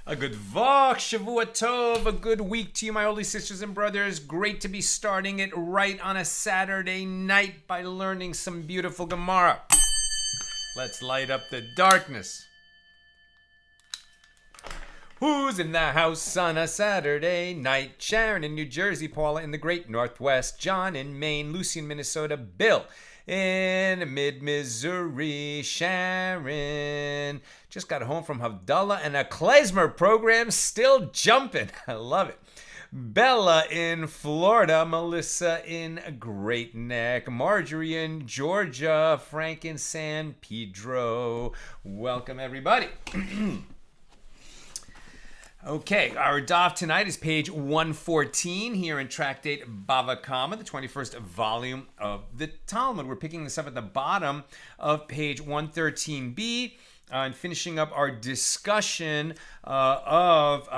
A good Vok, Shavua Tov, a good week to you, my holy sisters and brothers. Great to be starting it right on a Saturday night by learning some beautiful Gemara. Let's light up the darkness. Who's in the house on a Saturday night? Sharon in New Jersey, Paula in the Great Northwest, John in Maine, Lucy in Minnesota, Bill in mid-Missouri, Sharon just got home from Havdalah and a klezmer program still jumping. I love it. Bella in Florida, Melissa in Great Neck, Marjorie in Georgia, Frank in San Pedro. Welcome, everybody. Okay, our daf tonight is page 114 here in Tractate Bava Kamma, the 21st volume of the Talmud. We're picking this up at the bottom of page 113b and finishing up our discussion of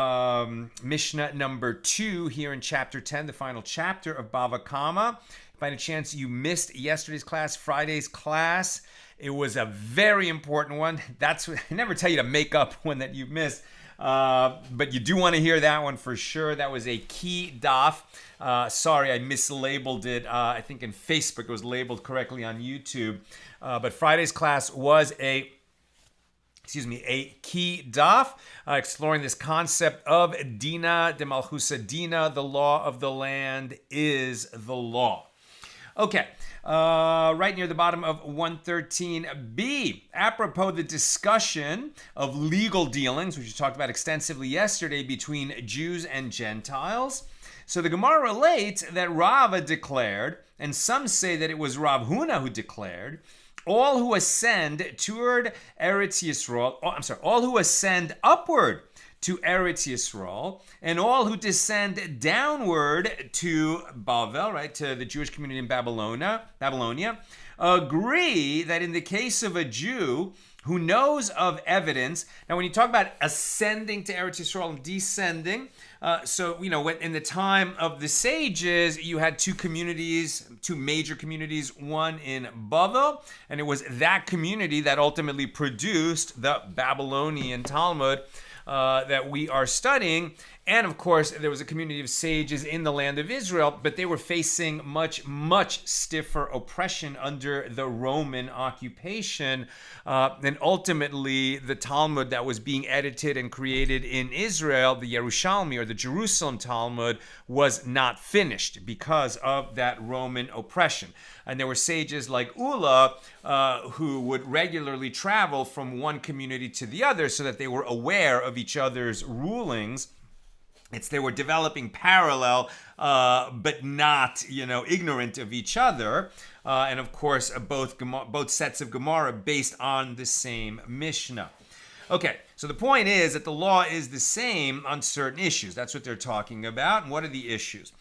Mishna number 2 here in chapter 10, the final chapter of Bava Kamma. By any chance you missed yesterday's class, Friday's class, it was a very important one. That's what I never tell you to make up one that you missed. But you do want to hear that one for sure. That was a key daf. Sorry, I mislabeled it. I think in Facebook it was labeled correctly on YouTube. But Friday's class was a key daf, exploring this concept of Dina de Malchusa Dina, the law of the land is the law. Okay. Right near the bottom of 113b, apropos the discussion of legal dealings, which we talked about extensively yesterday between Jews and Gentiles. So the Gemara relates that Rava declared, and some say that it was Rav Huna who declared, all who ascend toward Eretz Yisrael, all who ascend upward to Eretz Yisrael, and all who descend downward to Bava, right, to the Jewish community in Babylonia, agree that in the case of a Jew who knows of evidence, now when you talk about ascending to Eretz Yisrael and descending, when in the time of the sages, you had two major communities, one in Bava, and it was that community that ultimately produced the Babylonian Talmud that we are studying. And of course, there was a community of sages in the land of Israel, but they were facing much, much stiffer oppression under the Roman occupation. And ultimately, the Talmud that was being edited and created in Israel, the Yerushalmi or the Jerusalem Talmud, was not finished because of that Roman oppression. And there were sages like Ula who would regularly travel from one community to the other so that they were aware of each other's rulings. They were developing parallel, but not, ignorant of each other. And of course, both sets of Gemara based on the same Mishnah. Okay, so the point is that the law is the same on certain issues. That's what they're talking about. And what are the issues?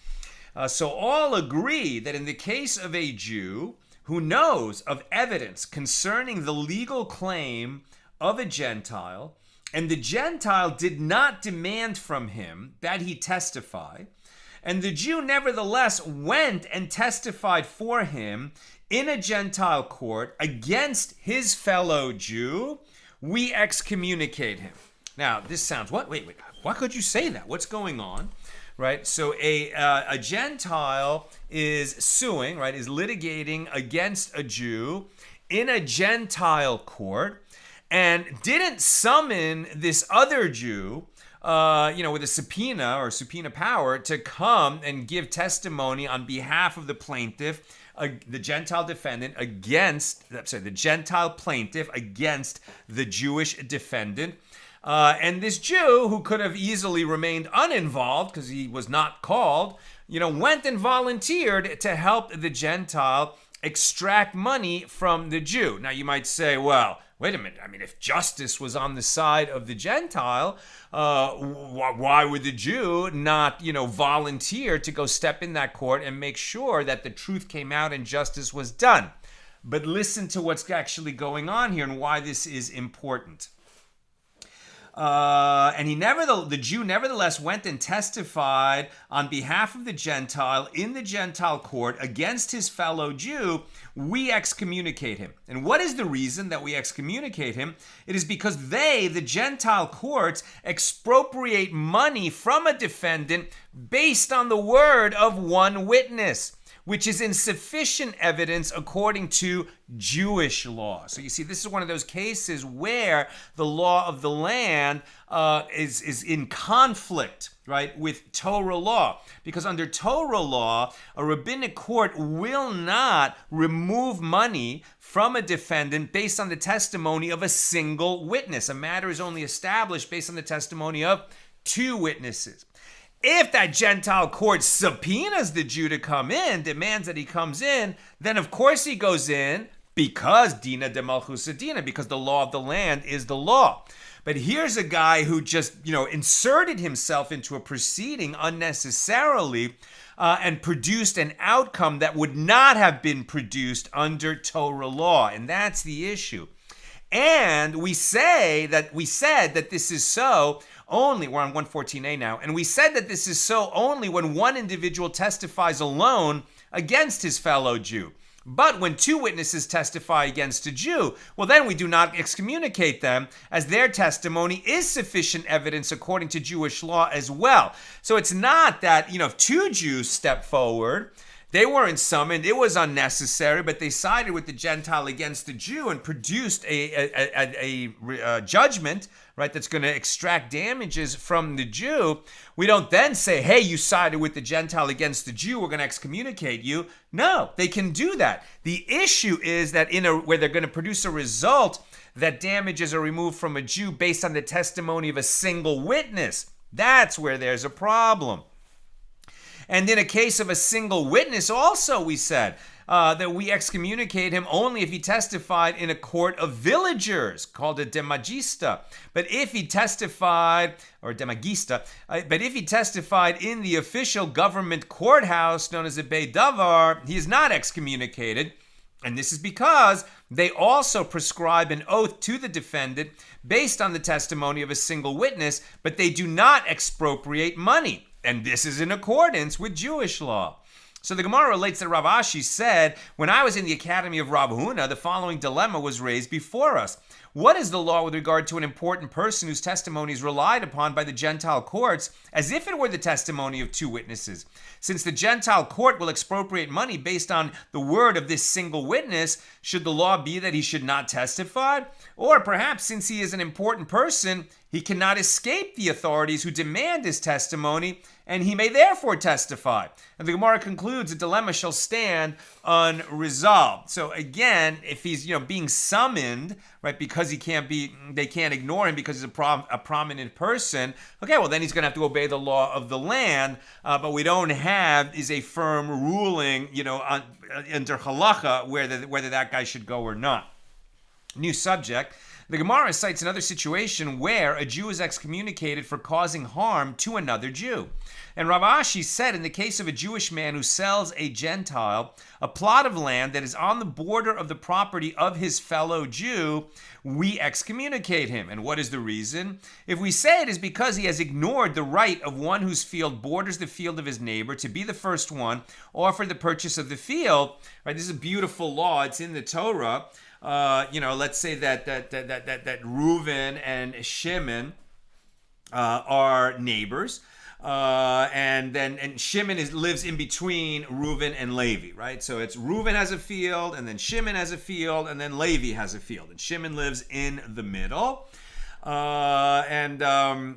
So all agree that in the case of a Jew who knows of evidence concerning the legal claim of a Gentile, and the Gentile did not demand from him that he testify, and the Jew nevertheless went and testified for him in a Gentile court against his fellow Jew, we excommunicate him. Now, this sounds, what? Wait, why could you say that? What's going on? Right? So a Gentile is suing, right, is litigating against a Jew in a Gentile court, and didn't summon this other Jew, with a subpoena or subpoena power to come and give testimony on behalf of the plaintiff, the Gentile defendant the Gentile plaintiff against the Jewish defendant. And this Jew, who could have easily remained uninvolved because he was not called, went and volunteered to help the Gentile extract money from the Jew. Now you might say, well, wait a minute, I mean, if justice was on the side of the Gentile, why would the Jew not, volunteer to go step in that court and make sure that the truth came out and justice was done? But listen to what's actually going on here and why this is important. And the Jew nevertheless went and testified on behalf of the Gentile in the Gentile court against his fellow Jew. We excommunicate him. And what is the reason that we excommunicate him? It is because the Gentile courts, expropriate money from a defendant based on the word of one witness, which is insufficient evidence according to Jewish law. So you see, this is one of those cases where the law of the land is in conflict, right, with Torah law. Because under Torah law, a rabbinic court will not remove money from a defendant based on the testimony of a single witness. A matter is only established based on the testimony of two witnesses. If that Gentile court subpoenas the Jew to come in, demands that he comes in, then of course he goes in because Dina de Malchus Dina, because the law of the land is the law. But here's a guy who just, inserted himself into a proceeding unnecessarily and produced an outcome that would not have been produced under Torah law. And that's the issue. And we said that this is so only, we're on 114a now, and we said that this is so only when one individual testifies alone against his fellow Jew. But when two witnesses testify against a Jew, well, then we do not excommunicate them, as their testimony is sufficient evidence according to Jewish law as well. So it's not that, if two Jews step forward, they weren't summoned, it was unnecessary, but they sided with the Gentile against the Jew and produced a judgment, right, that's going to extract damages from the Jew. We don't then say, hey, you sided with the Gentile against the Jew, we're going to excommunicate you. No, they can do that. The issue is that where they're going to produce a result that damages are removed from a Jew based on the testimony of a single witness. That's where there's a problem. And in a case of a single witness also, we said that we excommunicate him only if he testified in a court of villagers called a demagista. But if he testified, or demagista, but if he testified in the official government courthouse known as a Beit Davar, he is not excommunicated. And this is because they also prescribe an oath to the defendant based on the testimony of a single witness, but they do not expropriate money. And this is in accordance with Jewish law. So the Gemara relates that Rav Ashi said, when I was in the academy of Rav Huna, the following dilemma was raised before us. What is the law with regard to an important person whose testimony is relied upon by the Gentile courts as if it were the testimony of two witnesses? Since the Gentile court will expropriate money based on the word of this single witness, should the law be that he should not testify? Or perhaps since he is an important person, he cannot escape the authorities who demand his testimony, and he may therefore testify. And the Gemara concludes, the dilemma shall stand unresolved. So again, if he's being summoned, right, because they can't ignore him because he's a prominent person, okay, well then he's going to have to obey the law of the land, but we don't have is a firm ruling, under halacha whether that guy should go or not. New subject. The Gemara cites another situation where a Jew is excommunicated for causing harm to another Jew. And Rav Ashi said, in the case of a Jewish man who sells a Gentile a plot of land that is on the border of the property of his fellow Jew, we excommunicate him. And what is the reason? If we say it is because he has ignored the right of one whose field borders the field of his neighbor to be the first one, offer the purchase of the field, right? This is a beautiful law. It's in the Torah. Let's say that Reuven and Shimon are neighbors, and Shimon lives in between Reuven and Levi, right? So it's Reuven has a field, and then Shimon has a field, and then Levi has a field, and Shimon lives in the middle. Actually,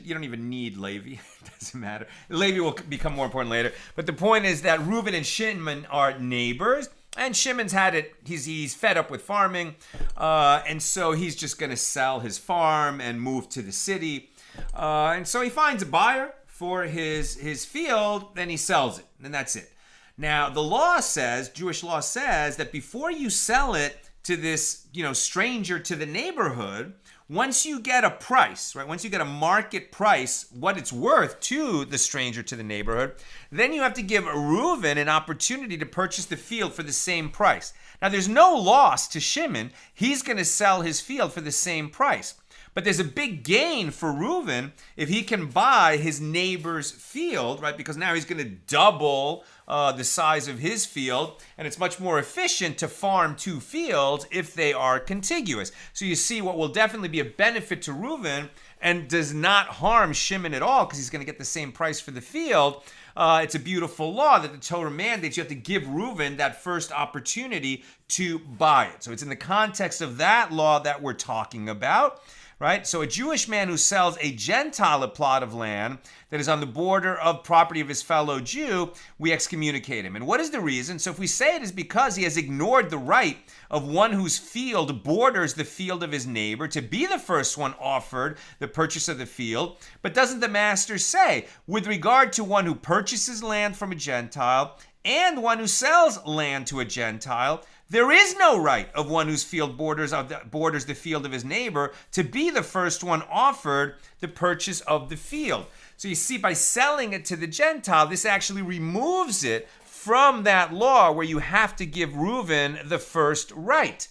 you don't even need Levi. It doesn't matter. Levi will become more important later. But the point is that Reuven and Shimon are neighbors. And Shimon's had it, he's fed up with farming, and so he's just going to sell his farm and move to the city. And so he finds a buyer for his field, then he sells it, and that's it. Now, the law says, Jewish law says, that before you sell it to this, stranger to the neighborhood, once you get a price, right? Once you get a market price, what it's worth to the stranger to the neighborhood, then you have to give Reuven an opportunity to purchase the field for the same price. Now, there's no loss to Shimon. He's going to sell his field for the same price. But there's a big gain for Reuven if he can buy his neighbor's field, right? Because now he's going to double the size of his field, and it's much more efficient to farm two fields if they are contiguous. So you see what will definitely be a benefit to Reuven and does not harm Shimon at all because he's going to get the same price for the field. It's a beautiful law that the Torah mandates you have to give Reuven that first opportunity to buy it. So it's in the context of that law that we're talking about. Right? So a Jewish man who sells a Gentile a plot of land that is on the border of property of his fellow Jew, we excommunicate him. And what is the reason? So if we say it is because he has ignored the right of one whose field borders the field of his neighbor to be the first one offered the purchase of the field, but doesn't the master say, with regard to one who purchases land from a Gentile and one who sells land to a Gentile, there is no right of one whose field borders the field of his neighbor to be the first one offered the purchase of the field. So you see, by selling it to the Gentile, this actually removes it from that law where you have to give Reuven the first right.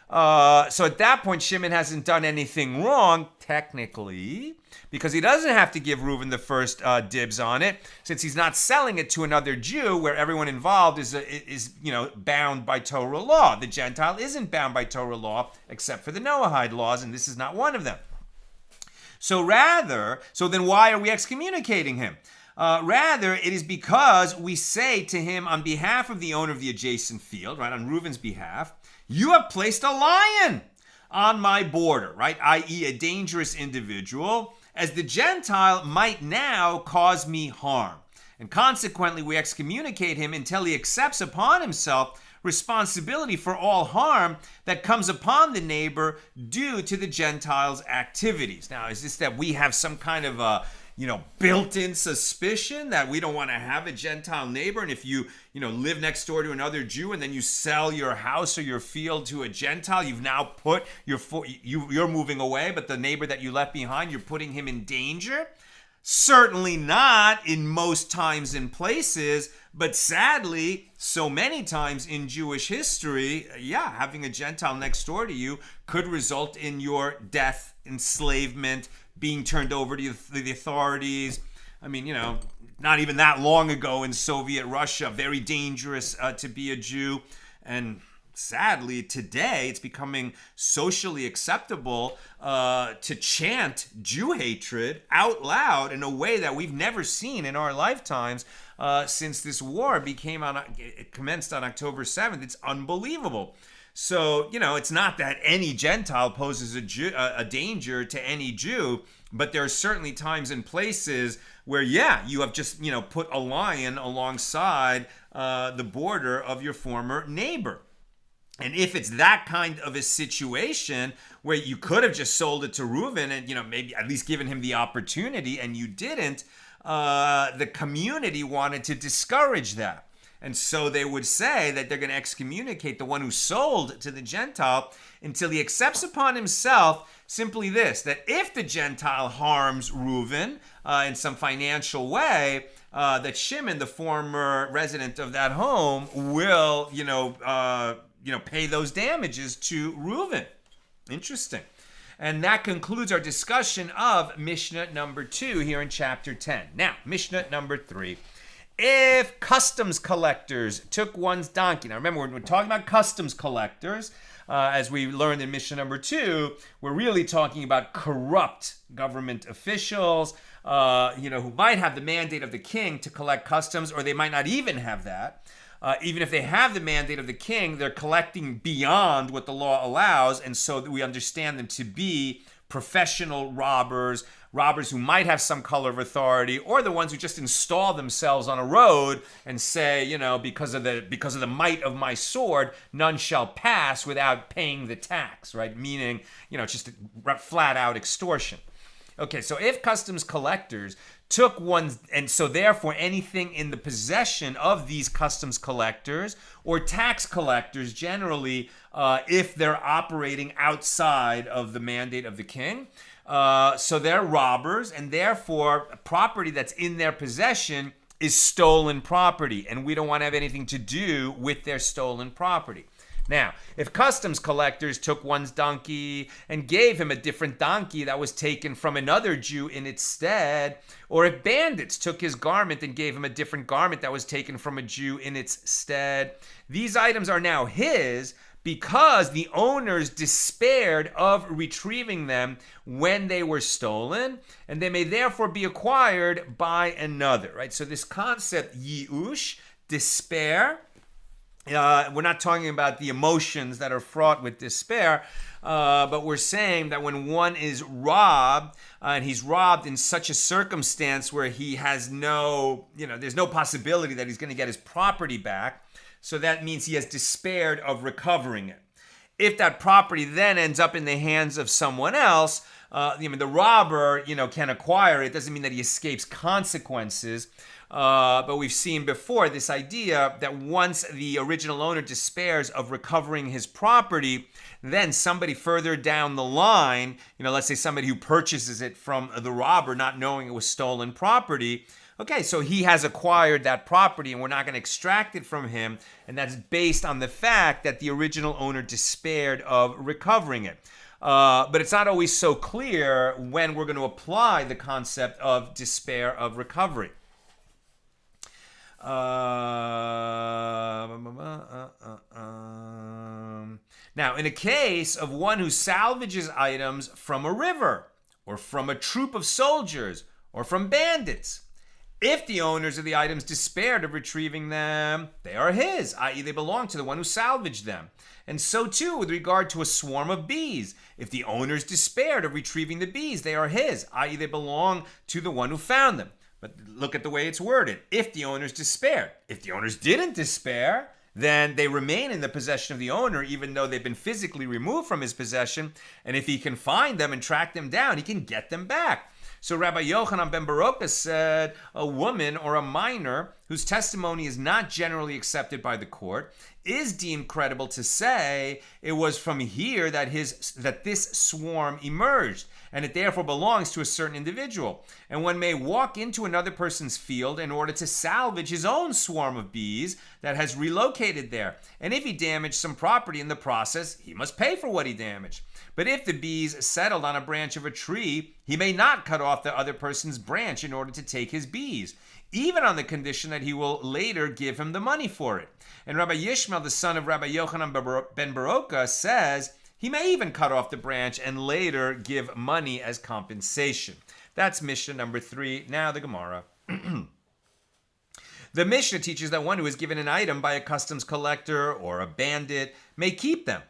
So at that point, Shimon hasn't done anything wrong, technically, because he doesn't have to give Reuven the first dibs on it, since he's not selling it to another Jew where everyone involved is bound by Torah law. The Gentile isn't bound by Torah law except for the Noahide laws, and this is not one of them. So then why are we excommunicating him? Rather, it is because we say to him on behalf of the owner of the adjacent field, right, on Reuven's behalf, you have placed a lion on my border, right, i.e. a dangerous individual, as the Gentile might now cause me harm. And consequently, we excommunicate him until he accepts upon himself responsibility for all harm that comes upon the neighbor due to the Gentile's activities. Now, is this that we have some kind of a built-in suspicion that we don't want to have a Gentile neighbor, and if you live next door to another Jew and then you sell your house or your field to a Gentile, you've now put you're moving away, but the neighbor that you left behind, you're putting him in danger? Certainly not in most times and places, but sadly, so many times in Jewish history, having a Gentile next door to you could result in your death, enslavement, being turned over to the authorities. I mean, not even that long ago in Soviet Russia, very dangerous to be a Jew. And sadly, today, it's becoming socially acceptable to chant Jew hatred out loud in a way that we've never seen in our lifetimes since this war commenced on October 7th. It's unbelievable. So, it's not that any Gentile poses a danger to any Jew, but there are certainly times and places where, you have just, put a lion alongside the border of your former neighbor. And if it's that kind of a situation where you could have just sold it to Reuven and, maybe at least given him the opportunity and you didn't, the community wanted to discourage that. And so they would say that they're going to excommunicate the one who sold to the Gentile until he accepts upon himself simply this, that if the Gentile harms Reuven in some financial way, that Shimon, the former resident of that home, will, pay those damages to Reuven. Interesting. And that concludes our discussion of Mishnah number 2 here in chapter 10. Now, Mishnah number 3. If customs collectors took one's donkey. Now remember, we're talking about customs collectors. As we learned in Mishnah number 2, we're really talking about corrupt government officials, who might have the mandate of the king to collect customs, or they might not even have that. Even if they have the mandate of the king, they're collecting beyond what the law allows, and so we understand them to be professional robbers who might have some color of authority, or the ones who just install themselves on a road and say, because of the might of my sword, none shall pass without paying the tax, right? Meaning, it's just flat out extortion. Okay, so if customs collectors took one's, and so therefore anything in the possession of these customs collectors or tax collectors generally, if they're operating outside of the mandate of the king, so they're robbers, and therefore property that's in their possession is stolen property, and we don't want to have anything to do with their stolen property. Now, if customs collectors took one's donkey and gave him a different donkey that was taken from another Jew in its stead, or if bandits took his garment and gave him a different garment that was taken from a Jew in its stead, these items are now his because the owners despaired of retrieving them when they were stolen, and they may therefore be acquired by another, right? So this concept, yeeush, despair, we're not talking about the emotions that are fraught with despair, but we're saying that when one is robbed, and he's robbed in such a circumstance where he has no, there's no possibility that he's going to get his property back, so that means he has despaired of recovering it. If that property then ends up in the hands of someone else, the robber, can acquire it. It doesn't mean that he escapes consequences. But we've seen before this idea that once the original owner despairs of recovering his property, then somebody further down the line, let's say somebody who purchases it from the robber not knowing it was stolen property, okay, so he has acquired that property and we're not going to extract it from him, and that's based on the fact that the original owner despaired of recovering it. But it's not always so clear when we're going to apply the concept of despair of recovery. Now, in a case of one who salvages items from a river, or from a troop of soldiers, or from bandits, if the owners of the items despaired of retrieving them, they are his, i.e. they belong to the one who salvaged them. And so too with regard to a swarm of bees. If the owners despaired of retrieving the bees, they are his, i.e. they belong to the one who found them. But look at the way it's worded. If the owners despaired. If the owners didn't despair, then they remain in the possession of the owner, even though they've been physically removed from his possession. And if he can find them and track them down, he can get them back. So Rabbi Yochanan ben Baroka said, a woman or a minor whose testimony is not generally accepted by the court is deemed credible to say it was from here that this swarm emerged, and it therefore belongs to a certain individual. And one may walk into another person's field in order to salvage his own swarm of bees that has relocated there. And if he damaged some property in the process, he must pay for what he damaged. But if the bees settled on a branch of a tree, he may not cut off the other person's branch in order to take his bees, even on the condition that he will later give him the money for it. And Rabbi Yishmael, the son of Rabbi Yochanan ben Baroka, says he may even cut off the branch and later give money as compensation. That's Mishnah number 3. Now the Gemara. The Mishnah teaches that one who is given an item by a customs collector or a bandit may keep them.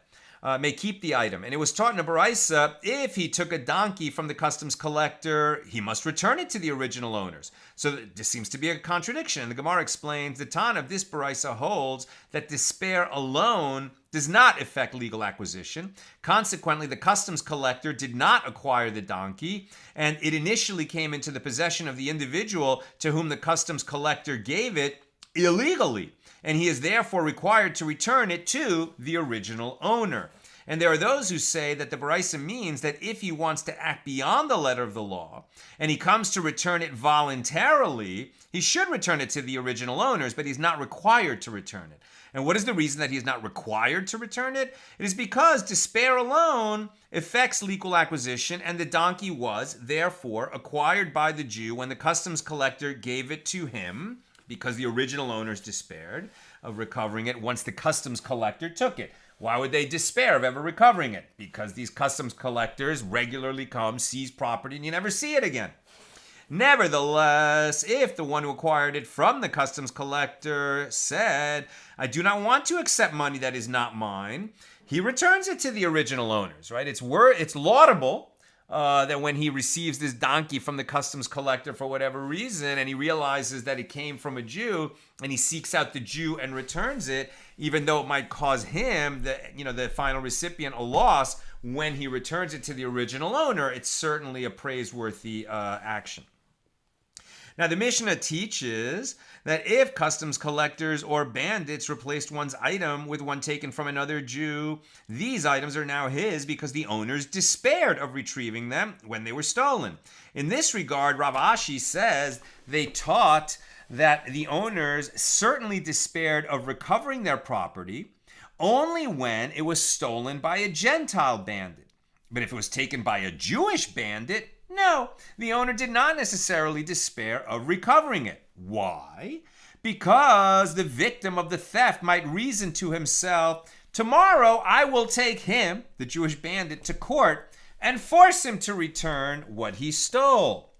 May keep the item. And it was taught in a Baraisa, if he took a donkey from the customs collector, he must return it to the original owners. So this seems to be a contradiction. And the Gemara explains, the Tana of this Baraisa holds that despair alone does not affect legal acquisition. Consequently, the customs collector did not acquire the donkey, and it initially came into the possession of the individual to whom the customs collector gave it illegally, and he is therefore required to return it to the original owner. And there are those who say that the Baraisa means that if he wants to act beyond the letter of the law, and he comes to return it voluntarily, he should return it to the original owners, but he's not required to return it. And what is the reason that he is not required to return it? It is because despair alone affects legal acquisition, and the donkey was, therefore, acquired by the Jew when the customs collector gave it to him, because the original owners despaired of recovering it once the customs collector took it. Why would they despair of ever recovering it? Because these customs collectors regularly come, seize property, and you never see it again. Nevertheless, if the one who acquired it from the customs collector said, I do not want to accept money that is not mine, he returns it to the original owners, right? It's laudable that when he receives this donkey from the customs collector for whatever reason, and he realizes that it came from a Jew, and he seeks out the Jew and returns it, even though it might cause him, the final recipient, a loss, when he returns it to the original owner, it's certainly a praiseworthy action. Now, the Mishnah teaches that if customs collectors or bandits replaced one's item with one taken from another Jew, these items are now his because the owners despaired of retrieving them when they were stolen. In this regard, Rav Ashi says they taught that the owners certainly despaired of recovering their property only when it was stolen by a Gentile bandit. But if it was taken by a Jewish bandit, no, the owner did not necessarily despair of recovering it. Why? Because the victim of the theft might reason to himself, tomorrow I will take him, the Jewish bandit, to court and force him to return what he stole.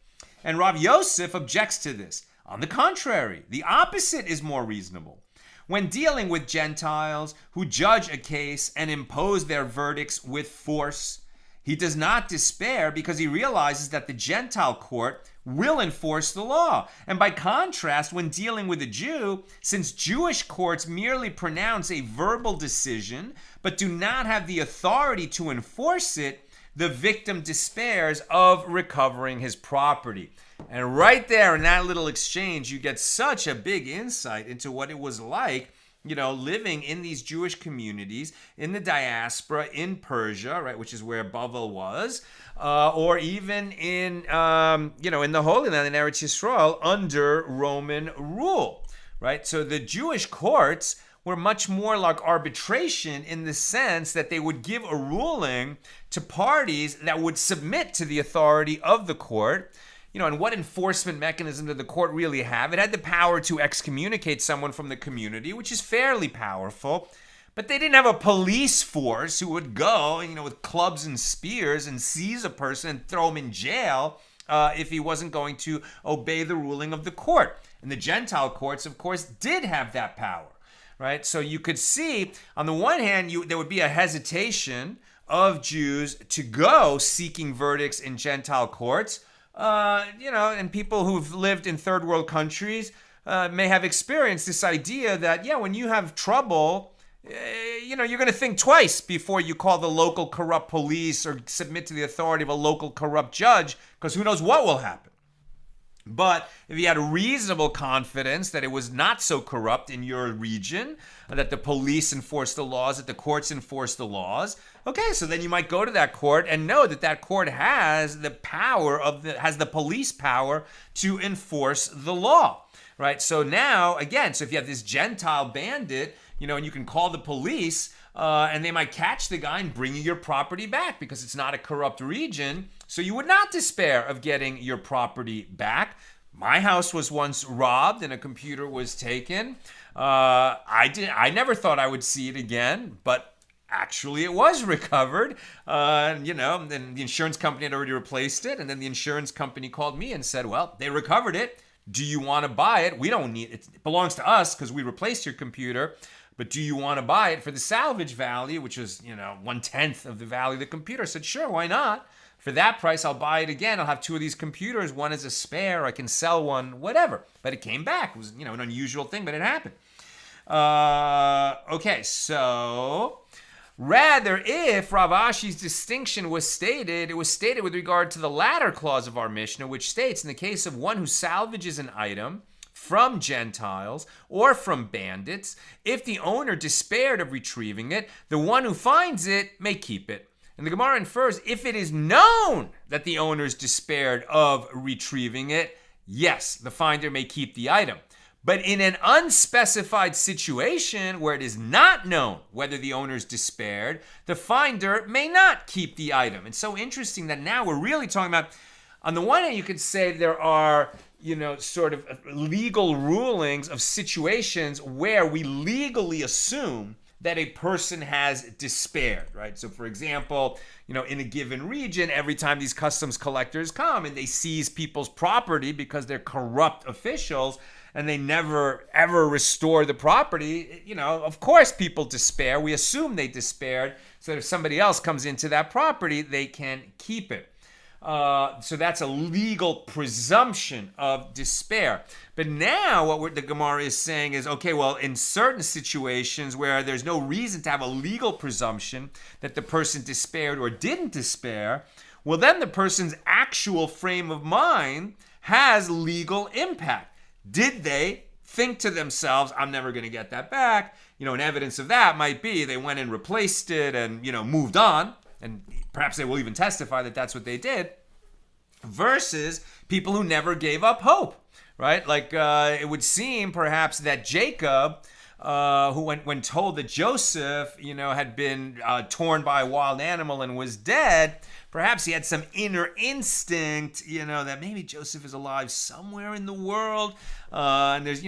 And Rav Yosef objects to this. On the contrary, the opposite is more reasonable. When dealing with Gentiles who judge a case and impose their verdicts with force, he does not despair because he realizes that the Gentile court will enforce the law. And by contrast, when dealing with a Jew, since Jewish courts merely pronounce a verbal decision but do not have the authority to enforce it, the victim despairs of recovering his property. And right there in that little exchange, you get such a big insight into what it was like, living in these Jewish communities in the diaspora in Persia, right, which is where Bava was, or even in, in the Holy Land in Eretz Yisrael under Roman rule, right? So the Jewish courts were much more like arbitration in the sense that they would give a ruling to parties that would submit to the authority of the court. And what enforcement mechanism did the court really have? It had the power to excommunicate someone from the community, which is fairly powerful. But they didn't have a police force who would go, with clubs and spears and seize a person and throw him in jail if he wasn't going to obey the ruling of the court. And the Gentile courts, of course, did have that power, right? So you could see, on the one hand, there would be a hesitation of Jews to go seeking verdicts in Gentile courts. And people who've lived in third world countries may have experienced this idea that, when you have trouble, you're going to think twice before you call the local corrupt police or submit to the authority of a local corrupt judge, because who knows what will happen. But if you had a reasonable confidence that it was not so corrupt in your region, that the police enforce the laws, that the courts enforce the laws, okay, so then you might go to that court and know that that court has the power has the police power to enforce the law, right? So now, again, so if you have this Gentile bandit, and you can call the police, and they might catch the guy and bring you your property back because it's not a corrupt region. So you would not despair of getting your property back. My house was once robbed and a computer was taken. I never thought I would see it again, but actually it was recovered. And the insurance company had already replaced it. And then the insurance company called me and said, well, they recovered it. Do you want to buy it? We don't need it. It belongs to us because we replaced your computer. But do you want to buy it for the salvage value, which is, 1/10 of the value of the computer? I said, sure, why not? For that price, I'll buy it again. I'll have two of these computers. One is a spare. I can sell one, whatever. But it came back. It was, an unusual thing, but it happened. Okay, so rather, if Rav Ashi's distinction was stated, it was stated with regard to the latter clause of our Mishnah, which states, in the case of one who salvages an item from Gentiles or from bandits, if the owner despaired of retrieving it, the one who finds it may keep it. And the Gemara infers, if it is known that the owners despaired of retrieving it, yes, the finder may keep the item. But in an unspecified situation where it is not known whether the owners despaired, the finder may not keep the item. It's so interesting that now we're really talking about, on the one hand, you could say there are sort of legal rulings of situations where we legally assume that a person has despaired, right? So for example, in a given region, every time these customs collectors come and they seize people's property because they're corrupt officials and they never ever restore the property, of course people despair. We assume they despaired so that if somebody else comes into that property, they can keep it. So that's a legal presumption of despair. But now what the Gemara is saying is, okay, well, in certain situations where there's no reason to have a legal presumption that the person despaired or didn't despair, well, then the person's actual frame of mind has legal impact. Did they think to themselves, I'm never going to get that back? And evidence of that might be they went and replaced it and, moved on. And perhaps they will even testify that that's what they did. Versus people who never gave up hope, right? Like it would seem perhaps that Jacob, who when told that Joseph, had been torn by a wild animal and was dead, perhaps he had some inner instinct, that maybe Joseph is alive somewhere in the world. And there's,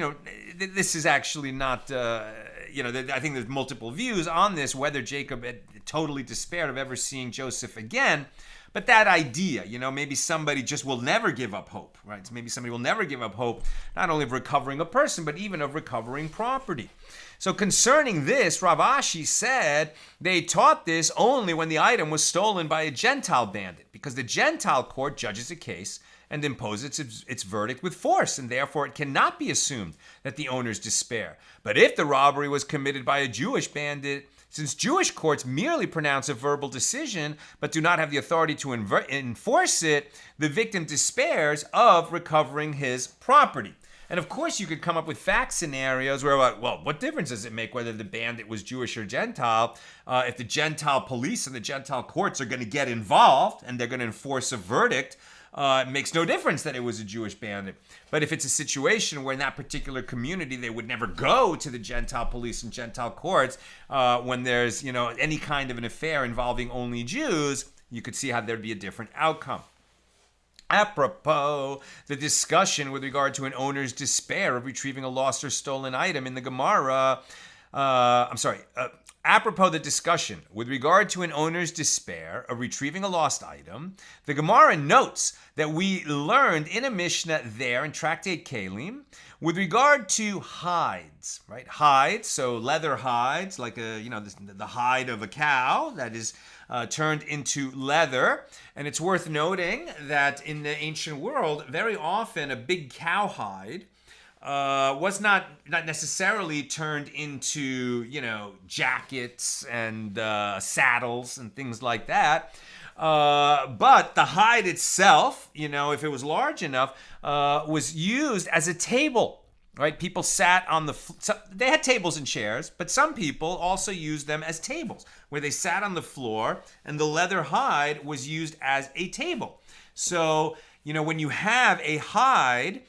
this is actually not, I think there's multiple views on this, whether Jacob had totally despaired of ever seeing Joseph again. But that idea, maybe somebody just will never give up hope, right? So maybe somebody will never give up hope, not only of recovering a person, but even of recovering property. So concerning this, Rav Ashi said they taught this only when the item was stolen by a Gentile bandit, because the Gentile court judges a case and imposes its verdict with force, and therefore it cannot be assumed that the owners despair. But if the robbery was committed by a Jewish bandit, since Jewish courts merely pronounce a verbal decision but do not have the authority to enforce it, the victim despairs of recovering his property. And of course, you could come up with fact scenarios where, well, what difference does it make whether the bandit was Jewish or Gentile? If the Gentile police and the Gentile courts are going to get involved and they're going to enforce a verdict, it makes no difference that it was a Jewish bandit. But if it's a situation where in that particular community they would never go to the Gentile police and Gentile courts when there's any kind of an affair involving only Jews, you could see how there'd be a different outcome. Apropos the discussion with regard to an owner's despair of retrieving a lost or stolen item in the Gemara, apropos the discussion with regard to an owner's despair of retrieving a lost item, the Gemara notes that we learned in a Mishna there in Tractate Kelim with regard to hides, right? Hides, so leather hides, like the hide of a cow that is turned into leather. And it's worth noting that in the ancient world, very often a big cowhide was not necessarily turned into, jackets and saddles and things like that. But the hide itself, if it was large enough, was used as a table, right? People sat on they had tables and chairs, but some people also used them as tables, where they sat on the floor and the leather hide was used as a table. So, when you have a hide,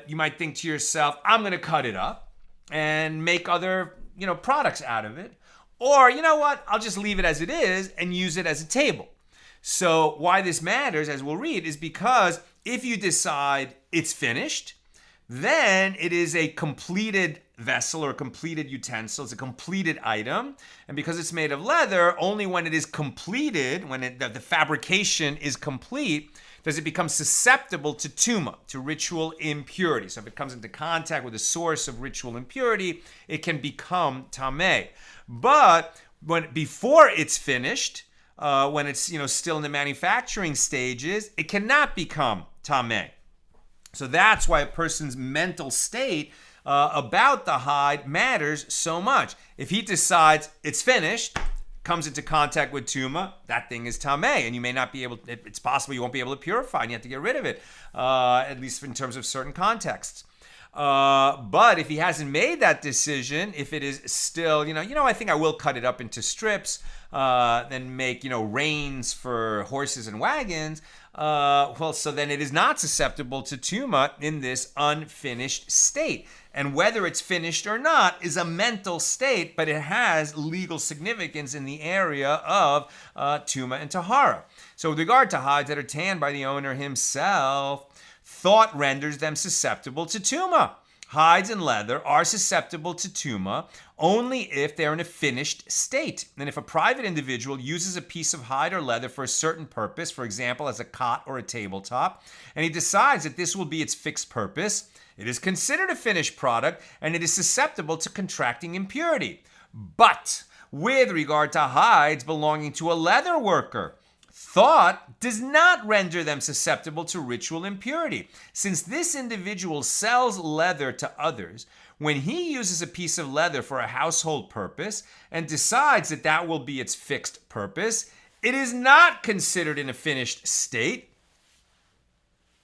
you might think to yourself, I'm going to cut it up and make other, products out of it. Or, I'll just leave it as it is and use it as a table. So why this matters, as we'll read, is because if you decide it's finished, then it is a completed vessel or a completed utensil. It's a completed item. And because it's made of leather, only when it is completed, when the fabrication is complete, does it become susceptible to tuma, to ritual impurity. So if it comes into contact with a source of ritual impurity, it can become tameh. But before it's finished, when it's still in the manufacturing stages, it cannot become tameh. So that's why a person's mental state about the hide matters so much. If he decides it's finished, comes into contact with tuma, that thing is tameh, and you may not be able, it's possible you won't be able to purify and you have to get rid of it, at least in terms of certain contexts. But if he hasn't made that decision, if it is still, I think I will cut it up into strips, then make, reins for horses and wagons, so then it is not susceptible to tuma in this unfinished state. And whether it's finished or not is a mental state, but it has legal significance in the area of tuma and tahara. So with regard to hides that are tanned by the owner himself, thought renders them susceptible to tuma. Hides and leather are susceptible to tuma only if they're in a finished state. And if a private individual uses a piece of hide or leather for a certain purpose, for example, as a cot or a tabletop, and he decides that this will be its fixed purpose, it is considered a finished product and it is susceptible to contracting impurity. But with regard to hides belonging to a leather worker, thought does not render them susceptible to ritual impurity. Since this individual sells leather to others, when he uses a piece of leather for a household purpose and decides that that will be its fixed purpose, it is not considered in a finished state.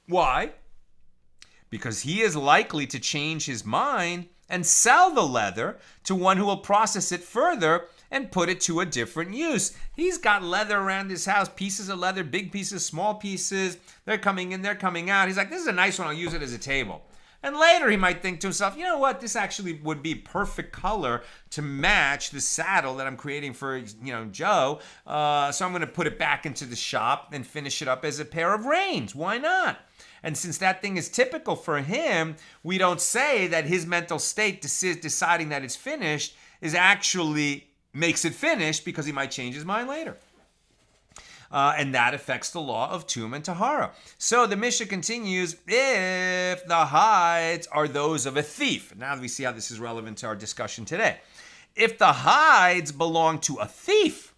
Why? Because he is likely to change his mind and sell the leather to one who will process it further and put it to a different use. He's got leather around his house, pieces of leather, big pieces, small pieces. They're coming in, they're coming out. He's like, this is a nice one, I'll use it as a table. And later he might think to himself, you know what, this actually would be perfect color to match the saddle that I'm creating for, Joe. So I'm going to put it back into the shop and finish it up as a pair of reins. Why not? And since that thing is typical for him, we don't say that his mental state deciding that it's finished is actually makes it finished, because he might change his mind later. And that affects the law of Tum and Tahara. So the Mishnah continues, if the hides are those of a thief. Now we see how this is relevant to our discussion today. If the hides belong to a thief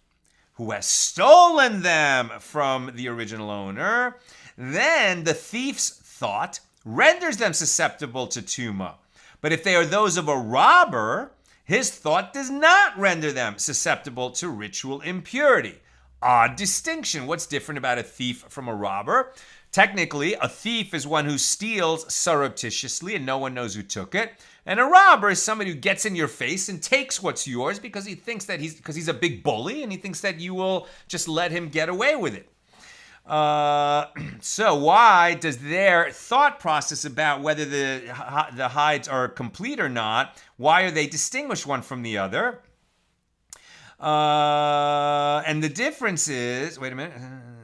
who has stolen them from the original owner, then the thief's thought renders them susceptible to Tuma. But if they are those of a robber, his thought does not render them susceptible to ritual impurity. Odd distinction. What's different about a thief from a robber? Technically, a thief is one who steals surreptitiously and no one knows who took it. And a robber is somebody who gets in your face and takes what's yours because he thinks that he's a big bully and he thinks that you will just let him get away with it. So why does their thought process about whether the hides are complete or not, why are they distinguished one from the other? And the difference is, wait a minute,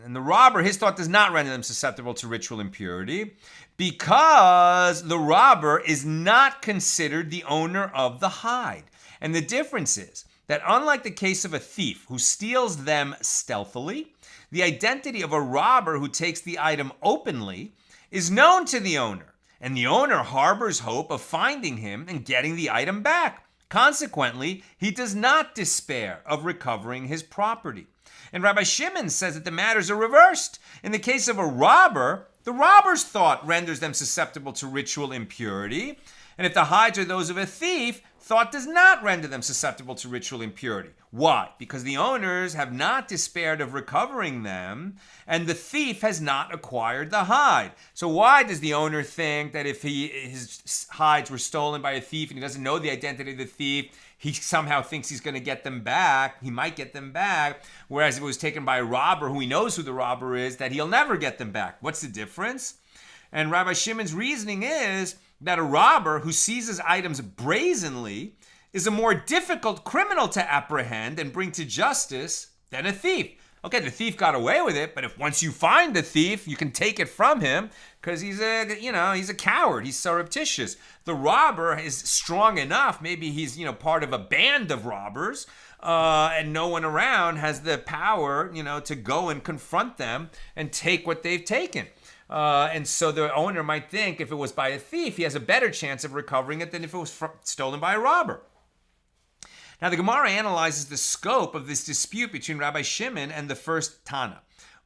and the robber, his thought does not render them susceptible to ritual impurity because the robber is not considered the owner of the hide. And the difference is that unlike the case of a thief who steals them stealthily, the identity of a robber who takes the item openly is known to the owner, and the owner harbors hope of finding him and getting the item back. Consequently, he does not despair of recovering his property. And Rabbi Shimon says that the matters are reversed. In the case of a robber, the robber's thought renders them susceptible to ritual impurity. And if the hides are those of a thief, thought does not render them susceptible to ritual impurity. Why? Because the owners have not despaired of recovering them, and the thief has not acquired the hide. So why does the owner think that if his hides were stolen by a thief and he doesn't know the identity of the thief, he somehow thinks he's going to get them back? He might get them back. Whereas if it was taken by a robber who he knows who the robber is, that he'll never get them back. What's the difference? And Rabbi Shimon's reasoning is that a robber who seizes items brazenly is a more difficult criminal to apprehend and bring to justice than a thief. Okay, the thief got away with it, but if once you find the thief, you can take it from him because he's a coward. He's surreptitious. The robber is strong enough. Maybe he's, part of a band of robbers, and no one around has the power, to go and confront them and take what they've taken. And so the owner might think if it was by a thief, he has a better chance of recovering it than if it was stolen by a robber. Now, the Gemara analyzes the scope of this dispute between Rabbi Shimon and the first Tana.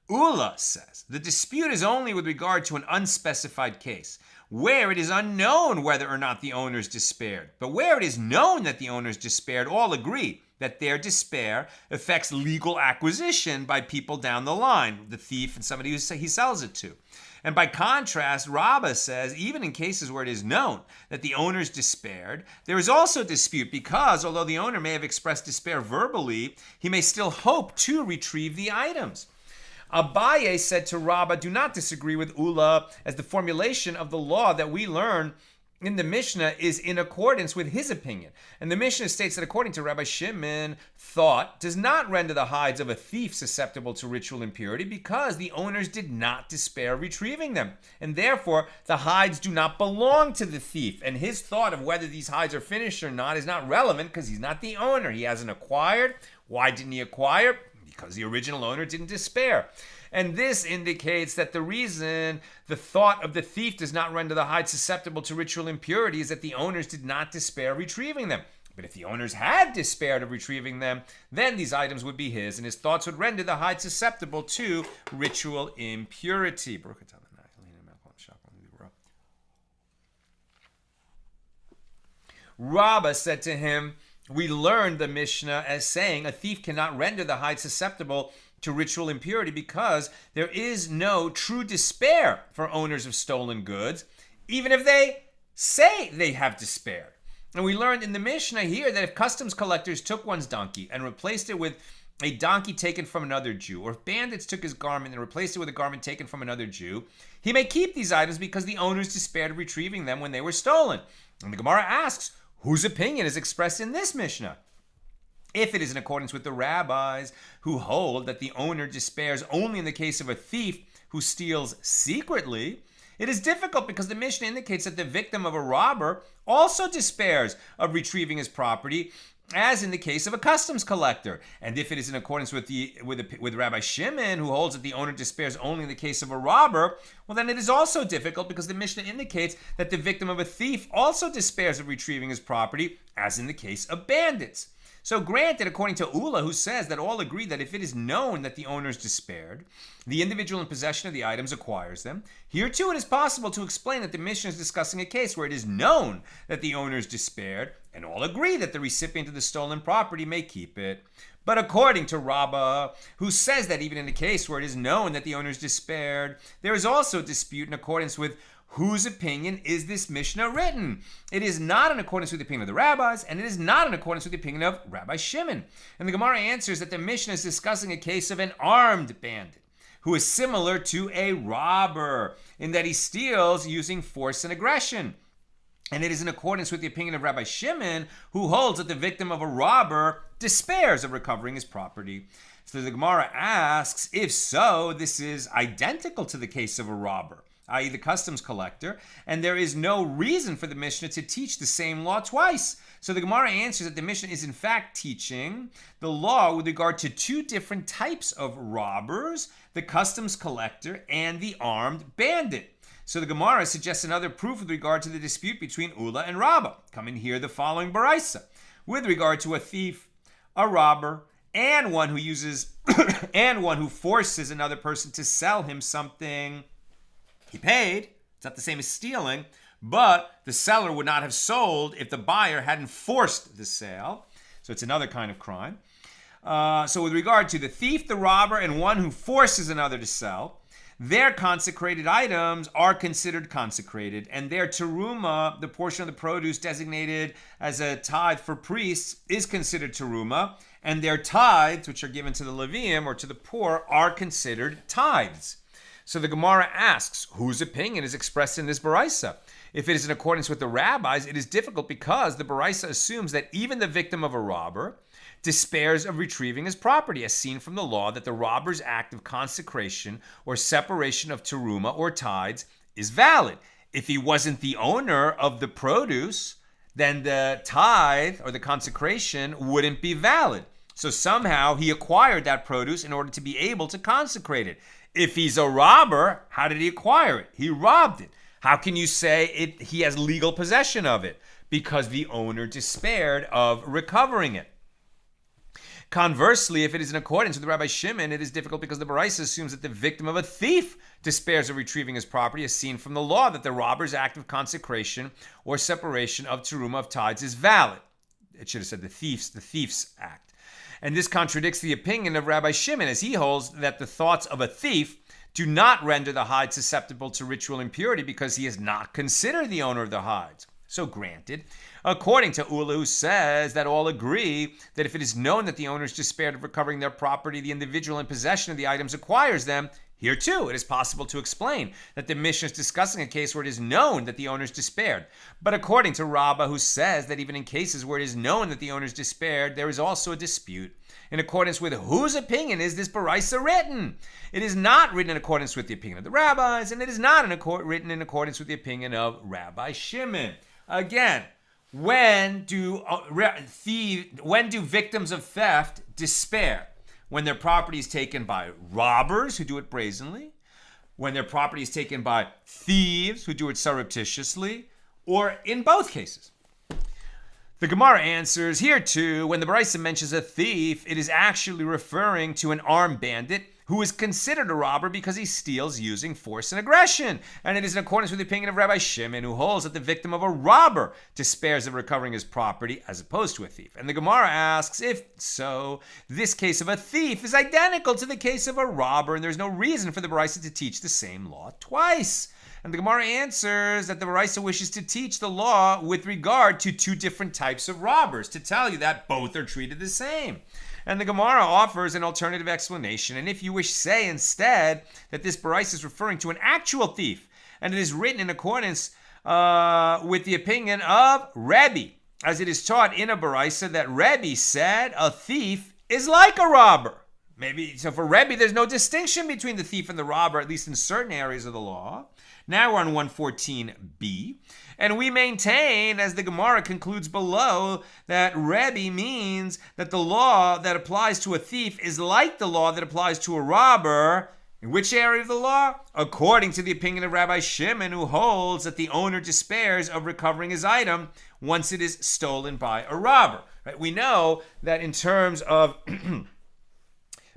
Ula says, the dispute is only with regard to an unspecified case, where it is unknown whether or not the owners despaired. But where it is known that the owners despaired, all agree that their despair affects legal acquisition by people down the line, the thief and somebody who he sells it to. And by contrast, Rabbah says, even in cases where it is known that the owners despaired, there is also dispute because, although the owner may have expressed despair verbally, he may still hope to retrieve the items. Abaye said to Rabbah, do not disagree with Ula, as the formulation of the law that we learn in the Mishnah is in accordance with his opinion. And the Mishnah states that according to Rabbi Shimon, thought does not render the hides of a thief susceptible to ritual impurity because the owners did not despair retrieving them. And therefore, the hides do not belong to the thief. And his thought of whether these hides are finished or not is not relevant because he's not the owner. He hasn't acquired. Why didn't he acquire? Because the original owner didn't despair. And this indicates that the reason the thought of the thief does not render the hide susceptible to ritual impurity is that the owners did not despair retrieving them. But if the owners had despaired of retrieving them, then these items would be his, and his thoughts would render the hide susceptible to ritual impurity. Rabbah said to him, we learned the Mishnah as saying a thief cannot render the hide susceptible to ritual impurity because there is no true despair for owners of stolen goods, even if they say they have despaired. And we learned in the Mishnah here that if customs collectors took one's donkey and replaced it with a donkey taken from another Jew, or if bandits took his garment and replaced it with a garment taken from another Jew, he may keep these items because the owners despaired of retrieving them when they were stolen. And the Gemara asks, whose opinion is expressed in this Mishnah? If it is in accordance with the rabbis who hold that the owner despairs only in the case of a thief who steals secretly, it is difficult because the Mishnah indicates that the victim of a robber also despairs of retrieving his property, as in the case of a customs collector. And if it is in accordance with Rabbi Shimon, who holds that the owner despairs only in the case of a robber, well, then it is also difficult because the Mishnah indicates that the victim of a thief also despairs of retrieving his property, as in the case of bandits. So granted, according to Ula, who says that all agree that if it is known that the owners despaired, the individual in possession of the items acquires them, here too it is possible to explain that the Mishnah is discussing a case where it is known that the owners despaired, and all agree that the recipient of the stolen property may keep it. But according to Bava, who says that even in a case where it is known that the owners despaired, there is also a dispute in accordance with whose opinion is this Mishnah written. It is not in accordance with the opinion of the rabbis, and it is not in accordance with the opinion of Rabbi Shimon. And the Gemara answers that the Mishnah is discussing a case of an armed bandit who is similar to a robber in that he steals using force and aggression. And it is in accordance with the opinion of Rabbi Shimon, who holds that the victim of a robber despairs of recovering his property. So the Gemara asks, if so, this is identical to the case of a robber, i.e. the customs collector, and there is no reason for the Mishnah to teach the same law twice. So the Gemara answers that the Mishnah is in fact teaching the law with regard to two different types of robbers, the customs collector and the armed bandit. So the Gemara suggests another proof with regard to the dispute between Ula and Rabbah. Come in here the following baraisa. With regard to a thief, a robber, and one who uses and one who forces another person to sell him something he paid. It's not the same as stealing, but the seller would not have sold if the buyer hadn't forced the sale. So it's another kind of crime. So with regard to the thief, the robber, and one who forces another to sell, their consecrated items are considered consecrated, and their teruma, the portion of the produce designated as a tithe for priests, is considered teruma, and their tithes, which are given to the Levium or to the poor, are considered tithes. So the Gemara asks, whose opinion is expressed in this baraisa? If it is in accordance with the rabbis, it is difficult because the baraisa assumes that even the victim of a robber despairs of retrieving his property, as seen from the law that the robber's act of consecration or separation of teruma or tithes is valid. If he wasn't the owner of the produce, then the tithe or the consecration wouldn't be valid. So somehow he acquired that produce in order to be able to consecrate it. If he's a robber, how did he acquire it? He robbed it. How can you say he has legal possession of it? Because the owner despaired of recovering it. Conversely, if it is in accordance with Rabbi Shimon, it is difficult because the baraisa assumes that the victim of a thief despairs of retrieving his property, as seen from the law that the robber's act of consecration or separation of teruma of tithes is valid. It should have said the thief's act. And this contradicts the opinion of Rabbi Shimon, as he holds that the thoughts of a thief do not render the hide susceptible to ritual impurity because he is not considered the owner of the hides. So granted, according to Ula, who says that all agree that if it is known that the owners despaired of recovering their property, the individual in possession of the items acquires them, here too it is possible to explain that the Mishnah is discussing a case where it is known that the owners despaired. But according to Rabbah, who says that even in cases where it is known that the owners despaired, there is also a dispute. In accordance with whose opinion is this baraisa written? It is not written in accordance with the opinion of the rabbis, and it is not written in accordance with the opinion of Rabbi Shimon. Again, when do victims of theft despair? When their property is taken by robbers who do it brazenly, when their property is taken by thieves who do it surreptitiously, or in both cases. The Gemara answers here too, when the baraisa mentions a thief, it is actually referring to an armed bandit who is considered a robber because he steals using force and aggression. And it is in accordance with the opinion of Rabbi Shimon, who holds that the victim of a robber despairs of recovering his property as opposed to a thief. And the Gemara asks, if so, this case of a thief is identical to the case of a robber, and there's no reason for the Baraisa to teach the same law twice. And the Gemara answers that the Baraisa wishes to teach the law with regard to two different types of robbers, to tell you that both are treated the same. And the Gemara offers an alternative explanation. And if you wish, say instead that this Baraisa is referring to an actual thief, and it is written in accordance with the opinion of Rebbe, as it is taught in a Baraisa that Rebbe said a thief is like a robber. Maybe so for Rebbe, there's no distinction between the thief and the robber, at least in certain areas of the law. Now we're on 114b, and we maintain, as the Gemara concludes below, that Rebbe means that the law that applies to a thief is like the law that applies to a robber. In which area of the law? According to the opinion of Rabbi Shimon, who holds that the owner despairs of recovering his item once it is stolen by a robber. Right? We know that in terms of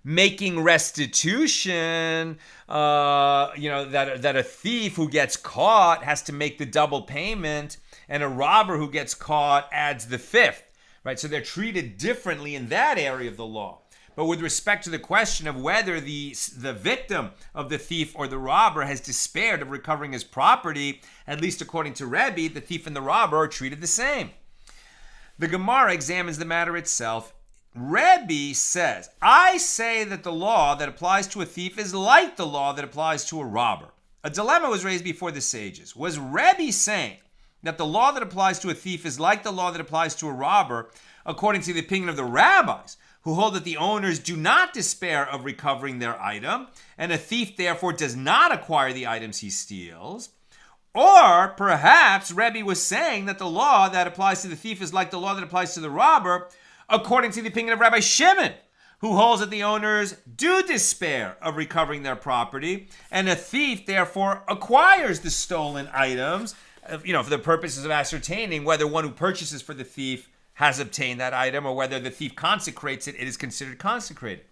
making restitution, that a thief who gets caught has to make the double payment, and a robber who gets caught adds the fifth, right? So they're treated differently in that area of the law. But with respect to the question of whether the victim of the thief or the robber has despaired of recovering his property, at least according to Rebbe, the thief and the robber are treated the same. The Gemara examines the matter itself. Rebbe says, I say that the law that applies to a thief is like the law that applies to a robber. A dilemma was raised before the sages. Was Rebbe saying that the law that applies to a thief is like the law that applies to a robber, according to the opinion of the rabbis, who hold that the owners do not despair of recovering their item, and a thief therefore does not acquire the items he steals? Or perhaps Rebbe was saying that the law that applies to the thief is like the law that applies to the robber, according to the opinion of Rabbi Shimon, who holds that the owners do despair of recovering their property, and a thief therefore acquires the stolen items, for the purposes of ascertaining whether one who purchases for the thief has obtained that item, or whether the thief consecrates it, it is considered consecrated.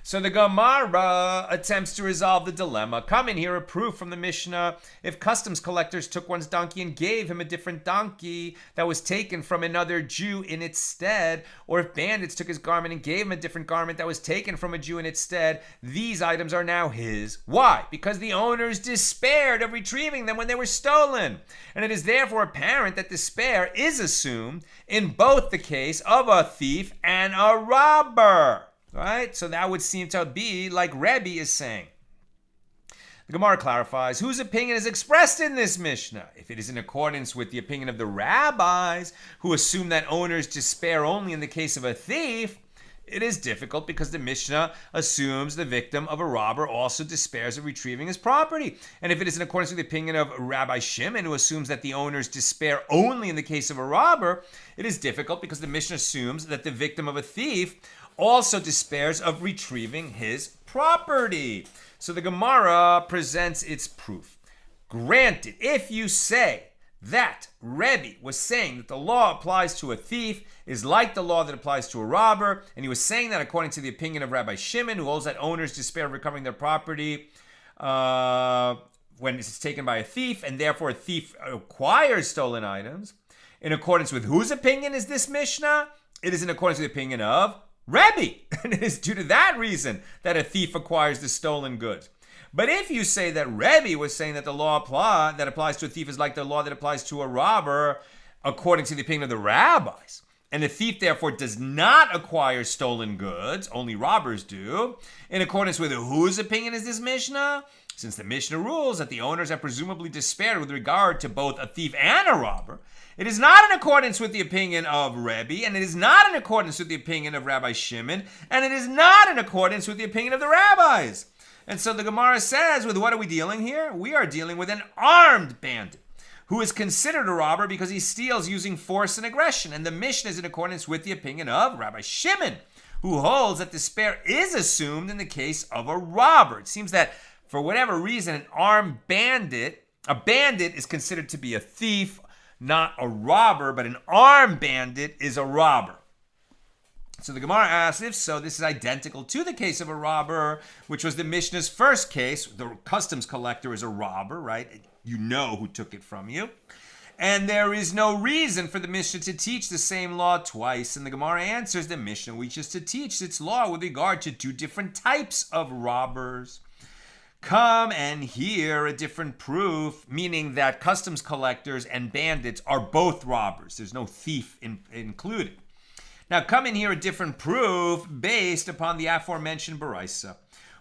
So the Gemara attempts to resolve the dilemma. Come in here a proof from the Mishna. If customs collectors took one's donkey and gave him a different donkey that was taken from another Jew in its stead, or if bandits took his garment and gave him a different garment that was taken from a Jew in its stead, these items are now his. Why? Because the owners despaired of retrieving them when they were stolen. And it is therefore apparent that despair is assumed in both the case of a thief and a robber. Right? So that would seem to be like Rebbe is saying. The Gemara clarifies, whose opinion is expressed in this Mishnah? If it is in accordance with the opinion of the rabbis, who assume that owners despair only in the case of a thief, it is difficult because the Mishnah assumes the victim of a robber also despairs of retrieving his property. And if it is in accordance with the opinion of Rabbi Shimon, who assumes that the owners despair only in the case of a robber, it is difficult because the Mishnah assumes that the victim of a thief also despairs of retrieving his property. So the Gemara presents its proof. Granted, if you say that Rebbe was saying that the law applies to a thief is like the law that applies to a robber, and he was saying that according to the opinion of Rabbi Shimon, who holds that owners despair of recovering their property when it's taken by a thief, and therefore a thief acquires stolen items, in accordance with whose opinion is this Mishnah? It is in accordance with the opinion of Rebbe, and it is due to that reason that a thief acquires the stolen goods. But if you say that Rebbe was saying that the law that applies to a thief is like the law that applies to a robber, according to the opinion of the rabbis, and the thief therefore does not acquire stolen goods, only robbers do, in accordance with whose opinion is this Mishnah? Since the Mishnah rules that the owners have presumably despaired with regard to both a thief and a robber, it is not in accordance with the opinion of Rebbe, and it is not in accordance with the opinion of Rabbi Shimon, and it is not in accordance with the opinion of the rabbis. And so the Gemara says, with what are we dealing here? We are dealing with an armed bandit who is considered a robber because he steals using force and aggression. And the Mishnah is in accordance with the opinion of Rabbi Shimon, who holds that despair is assumed in the case of a robber. It seems that for whatever reason, a bandit is considered to be a thief, not a robber, but an armed bandit is a robber. So the Gemara asks, if so, this is identical to the case of a robber, which was the Mishnah's first case. The customs collector is a robber, right? You know who took it from you. And there is no reason for the Mishnah to teach the same law twice. And the Gemara answers, the Mishnah wishes to teach its law with regard to two different types of robbers. Come and hear a different proof, meaning that customs collectors and bandits are both robbers. There's no thief included. Now, come and hear a different proof based upon the aforementioned Baraisa.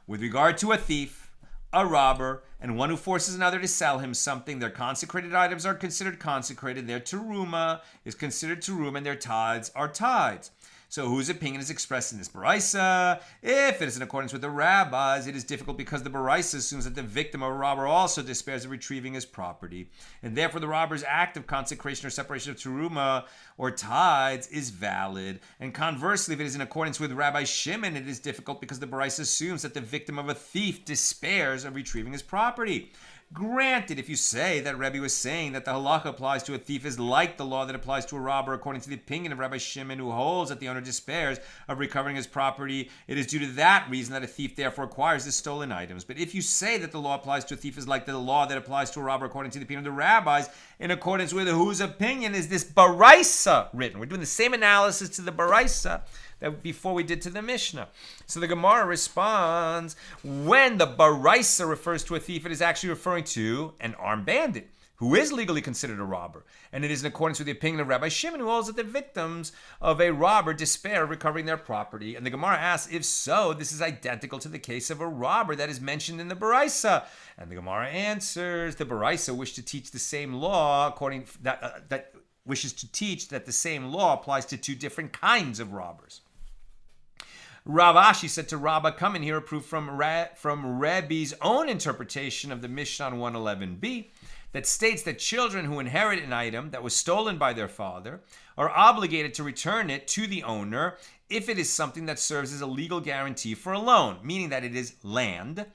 With regard to a thief, a robber, and one who forces another to sell him something, their consecrated items are considered consecrated, their teruma is considered teruma, and their tithes are tithes. So whose opinion is expressed in this Baraisa? If it is in accordance with the rabbis, it is difficult because the Baraisa assumes that the victim of a robber also despairs of retrieving his property. And therefore the robber's act of consecration or separation of teruma or tithes is valid. And conversely, if it is in accordance with Rabbi Shimon, it is difficult because the Baraisa assumes that the victim of a thief despairs of retrieving his property. Granted, if you say that Rebbe was saying that the halacha applies to a thief is like the law that applies to a robber, according to the opinion of Rabbi Shimon, who holds that the owner despairs of recovering his property, it is due to that reason that a thief therefore acquires the stolen items. But if you say that the law applies to a thief is like the law that applies to a robber, according to the opinion of the rabbis, in accordance with whose opinion is this Baraisa written? We're doing the same analysis to the Baraisa that before we did to the Mishnah. So the Gemara responds, when the Baraisa refers to a thief, it is actually referring to an armed bandit, who is legally considered a robber. And it is in accordance with the opinion of Rabbi Shimon, who holds that the victims of a robber despair of recovering their property. And the Gemara asks, if so, this is identical to the case of a robber that is mentioned in the Baraisa. And the Gemara answers, the Baraisa wished to teach the same law, that wishes to teach that the same law applies to two different kinds of robbers. Rav Ashi said to Rabbah, come and hear a proof from Rebbe's own interpretation of the Mishna on 111b that states that children who inherit an item that was stolen by their father are obligated to return it to the owner if it is something that serves as a legal guarantee for a loan, meaning that it is land.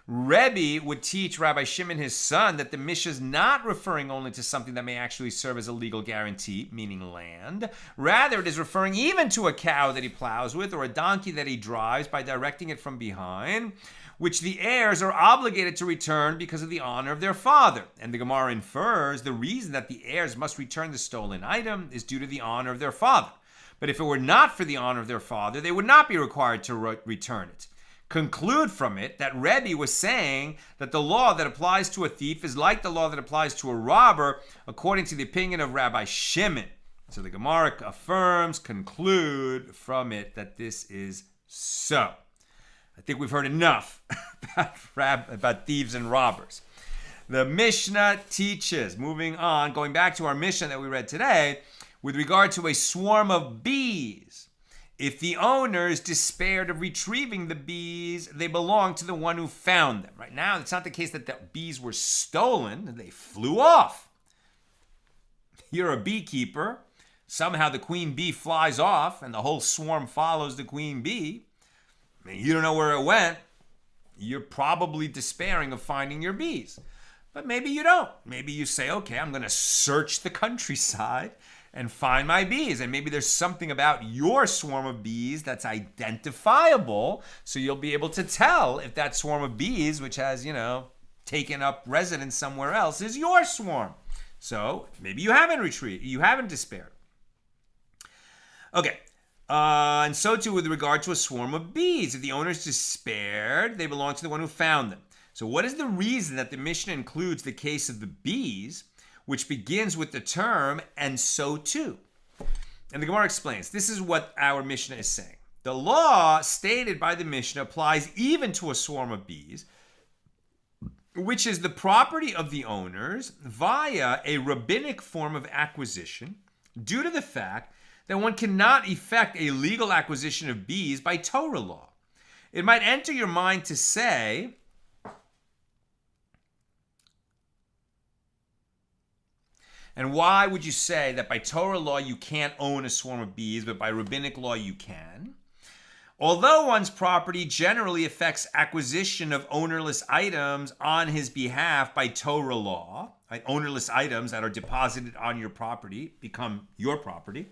Rebbe would teach Rabbi Shimon, his son, that the Mishnah is not referring only to something that may actually serve as a legal guarantee, meaning land. Rather, it is referring even to a cow that he plows with or a donkey that he drives by directing it from behind, which the heirs are obligated to return because of the honor of their father. And the Gemara infers the reason that the heirs must return the stolen item is due to the honor of their father. But if it were not for the honor of their father, they would not be required to return it. Conclude from it that Rebbe was saying that the law that applies to a thief is like the law that applies to a robber, according to the opinion of Rabbi Shimon. So the Gemara affirms, conclude from it that this is so. I think we've heard enough about thieves and robbers. The Mishnah teaches, moving on, going back to our Mishnah that we read today, with regard to a swarm of bees. If the owners despaired of retrieving the bees, they belong to the one who found them. Right now, it's not the case that the bees were stolen. They flew off. You're a beekeeper. Somehow the queen bee flies off and the whole swarm follows the queen bee. I mean, you don't know where it went. You're probably despairing of finding your bees. But maybe you don't. Maybe you say, okay, I'm going to search the countryside and find my bees. And maybe there's something about your swarm of bees that's identifiable, so you'll be able to tell if that swarm of bees, which has, taken up residence somewhere else, is your swarm. So maybe you haven't retreated, you haven't despaired. Okay, and so too with regard to a swarm of bees. If the owners despaired, they belong to the one who found them. So what is the reason that the Mishnah includes the case of the bees, which begins with the term, and so too? And the Gemara explains, this is what our Mishnah is saying. The law stated by the Mishnah applies even to a swarm of bees, which is the property of the owners via a rabbinic form of acquisition, due to the fact that one cannot effect a legal acquisition of bees by Torah law. It might enter your mind to say, and why would you say that by Torah law you can't own a swarm of bees, but by rabbinic law you can? Although one's property generally affects acquisition of ownerless items on his behalf by Torah law, right? Ownerless items that are deposited on your property become your property.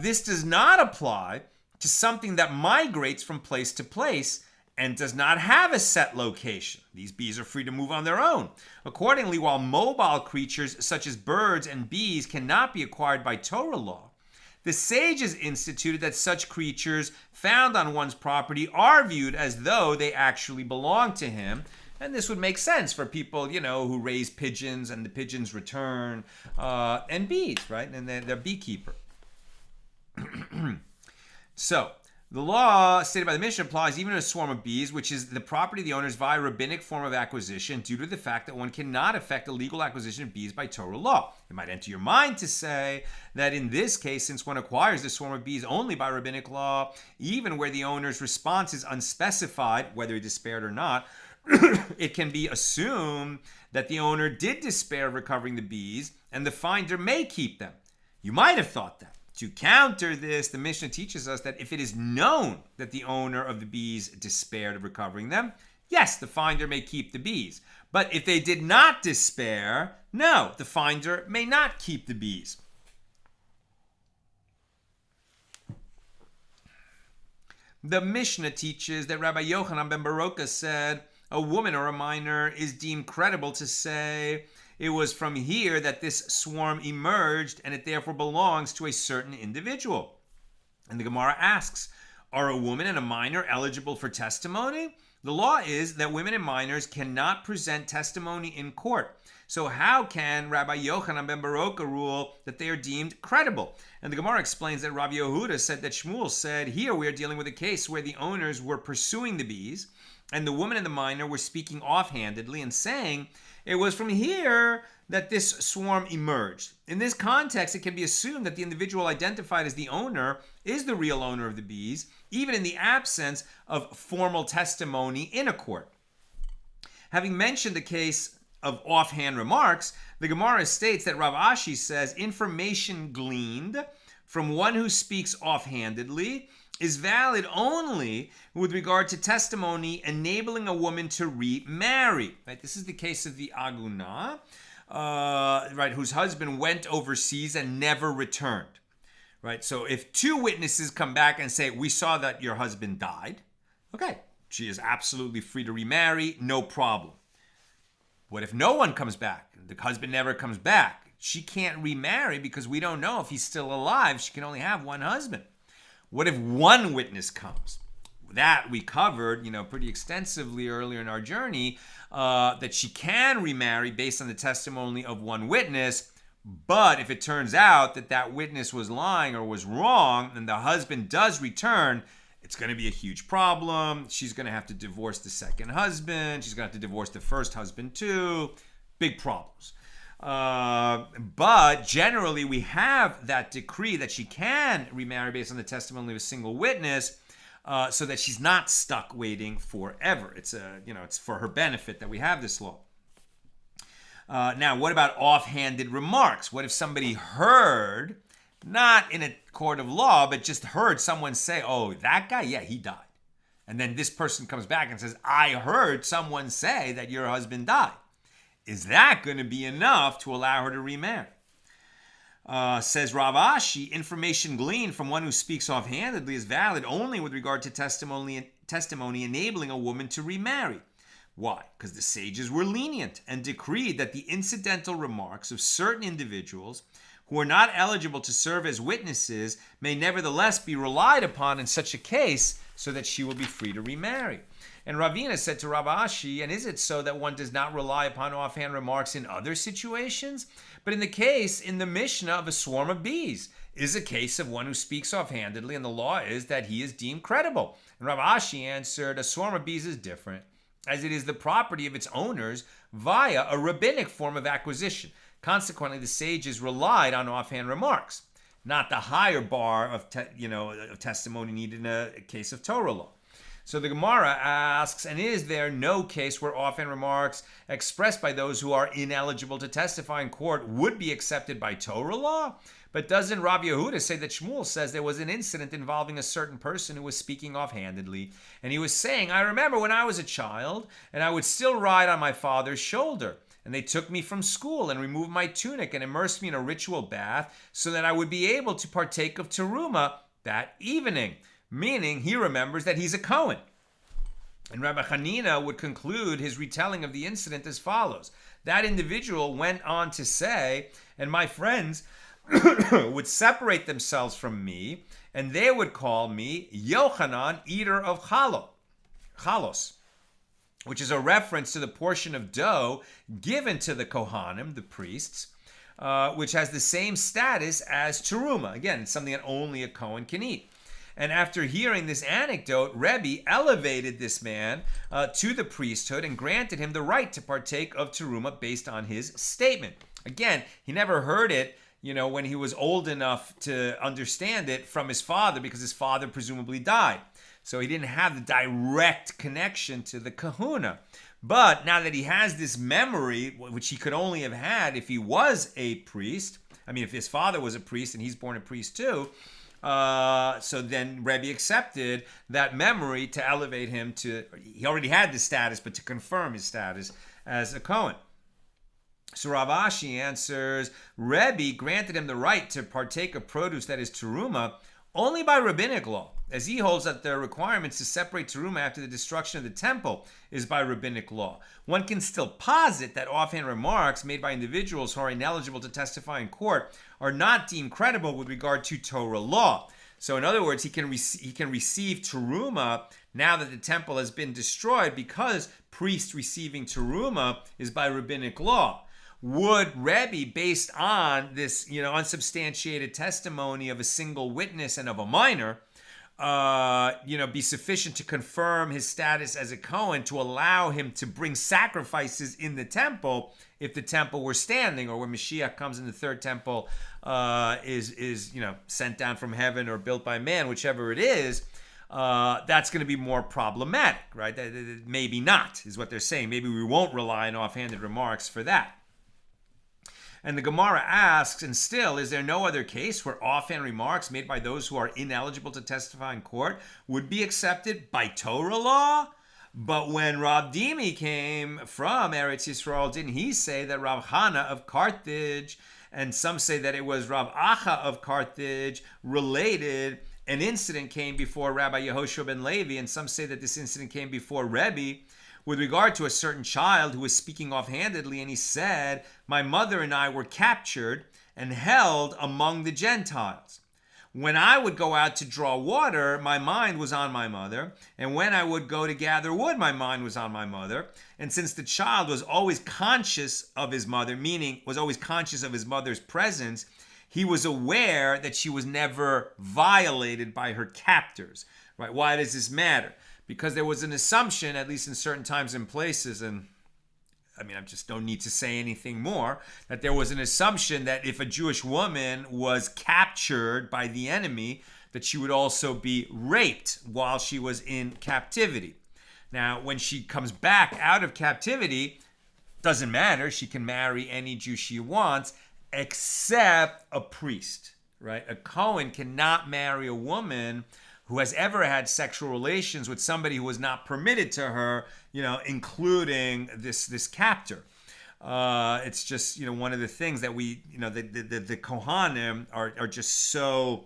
This does not apply to something that migrates from place to place and does not have a set location. These bees are free to move on their own. Accordingly, while mobile creatures such as birds and bees cannot be acquired by Torah law, the sages instituted that such creatures found on one's property are viewed as though they actually belong to him. And this would make sense for people, who raise pigeons and the pigeons return, and bees, right? And they're beekeeper. So, the law stated by the Mishna applies even to a swarm of bees, which is the property of the owners via rabbinic form of acquisition, due to the fact that one cannot effect a legal acquisition of bees by Torah law. It might enter your mind to say that in this case, since one acquires the swarm of bees only by rabbinic law, even where the owner's response is unspecified, whether he despaired or not, it can be assumed that the owner did despair of recovering the bees, and the finder may keep them. You might have thought that. To counter this, the Mishnah teaches us that if it is known that the owner of the bees despaired of recovering them, yes, the finder may keep the bees. But if they did not despair, no, the finder may not keep the bees. The Mishnah teaches that Rabbi Yochanan ben Baroka said, a woman or a minor is deemed credible to say, it was from here that this swarm emerged, and it therefore belongs to a certain individual. And the Gemara asks, are a woman and a minor eligible for testimony? The law is that women and minors cannot present testimony in court. So how can Rabbi Yochanan ben Baroka rule that they are deemed credible? And the Gemara explains that Rabbi Yehuda said that Shmuel said, here we are dealing with a case where the owners were pursuing the bees, and the woman and the minor were speaking offhandedly and saying, it was from here that this swarm emerged. In this context, it can be assumed that the individual identified as the owner is the real owner of the bees, even in the absence of formal testimony in a court. Having mentioned the case of offhand remarks, the Gemara states that Rav Ashi says information gleaned from one who speaks offhandedly is valid only with regard to testimony enabling a woman to remarry. Right? This is the case of the Aguna, right, whose husband went overseas and never returned. Right? So if two witnesses come back and say, we saw that your husband died, okay, she is absolutely free to remarry, no problem. What if no one comes back? The husband never comes back. She can't remarry because we don't know if he's still alive. She can only have one husband. What if one witness comes? That we covered, pretty extensively earlier in our journey, that she can remarry based on the testimony of one witness. But if it turns out that that witness was lying or was wrong, and the husband does return, it's going to be a huge problem. She's going to have to divorce the second husband. She's going to have to divorce the first husband too. Big problems. But generally, we have that decree that she can remarry based on the testimony of a single witness, so that she's not stuck waiting forever. It's for her benefit that we have this law. Now, what about offhanded remarks? What if somebody heard, not in a court of law, but just heard someone say, "Oh, that guy, yeah, he died," and then this person comes back and says, "I heard someone say that your husband died." Is that going to be enough to allow her to remarry? Says Rav Ashi, information gleaned from one who speaks offhandedly is valid only with regard to testimony enabling a woman to remarry. Why? Because the sages were lenient and decreed that the incidental remarks of certain individuals who are not eligible to serve as witnesses may nevertheless be relied upon in such a case so that she will be free to remarry. And Ravina said to Rav Ashi, and is it so that one does not rely upon offhand remarks in other situations? But in the case in the Mishna of a swarm of bees is a case of one who speaks offhandedly, and the law is that he is deemed credible. And Rav Ashi answered, a swarm of bees is different, as it is the property of its owners via a rabbinic form of acquisition. Consequently, the sages relied on offhand remarks, not the higher bar of testimony needed in a case of Torah law. So the Gemara asks, and is there no case where offhand remarks expressed by those who are ineligible to testify in court would be accepted by Torah law? But doesn't Rav Yehuda say that Shmuel says there was an incident involving a certain person who was speaking offhandedly, and he was saying, I remember when I was a child, and I would still ride on my father's shoulder. and they took me from school and removed my tunic and immersed me in a ritual bath so that I would be able to partake of teruma that evening. Meaning, he remembers that he's a Cohen. And Rabbi Hanina would conclude his retelling of the incident as follows. That individual went on to say, and my friends would separate themselves from me, and they would call me Yochanan, eater of chalos, which is a reference to the portion of dough given to the Kohanim, the priests, which has the same status as teruma. Again, it's something that only a Kohen can eat. And after hearing this anecdote, Rebbe elevated this man to the priesthood and granted him the right to partake of teruma based on his statement. Again, he never heard it, when he was old enough to understand it from his father, because his father presumably died. So he didn't have the direct connection to the kahuna. But now that he has this memory, which he could only have had if he was a priest, if his father was a priest and he's born a priest too, so then Rebbe accepted that memory to elevate him to, he already had this status, but to confirm his status as a Kohen. So Rav Ashi answers, Rebbe granted him the right to partake of produce that is teruma only by rabbinic law, as he holds that the requirements to separate teruma after the destruction of the temple is by rabbinic law. One can still posit that offhand remarks made by individuals who are ineligible to testify in court are not deemed credible with regard to Torah law. So in other words, he can receive teruma now that the temple has been destroyed, because priest receiving teruma is by rabbinic law. Would Rebbe, based on this unsubstantiated testimony of a single witness and of a minor, be sufficient to confirm his status as a Kohen to allow him to bring sacrifices in the temple if the temple were standing, or when Mashiach comes and the third temple is sent down from heaven or built by man, whichever it is? That's going to be more problematic, right? Maybe not, is what they're saying. Maybe we won't rely on offhanded remarks for that. And the Gemara asks, and still, is there no other case where offhand remarks made by those who are ineligible to testify in court would be accepted by Torah law? But when Rav Dimi came from Eretz Yisrael, didn't he say that Rav Hana of Carthage, and some say that it was Rav Acha of Carthage, related an incident came before Rabbi Yehoshua ben Levi, and some say that this incident came before Rebbe, with regard to a certain child who was speaking offhandedly, and he said, my mother and I were captured and held among the Gentiles. When I would go out to draw water, my mind was on my mother, and when I would go to gather wood, my mind was on my mother. And since the child was always conscious of his mother, meaning was always conscious of his mother's presence, he was aware that she was never violated by her captors. Right? Why does this matter? Because there was an assumption, at least in certain times and places, and I just don't need to say anything more, that there was an assumption that if a Jewish woman was captured by the enemy, that she would also be raped while she was in captivity. Now, when she comes back out of captivity, doesn't matter, she can marry any Jew she wants, except a priest, right? A Kohen cannot marry a woman who has ever had sexual relations with somebody who was not permitted to her, including this captor. It's just, one of the things that we, the Kohanim are just so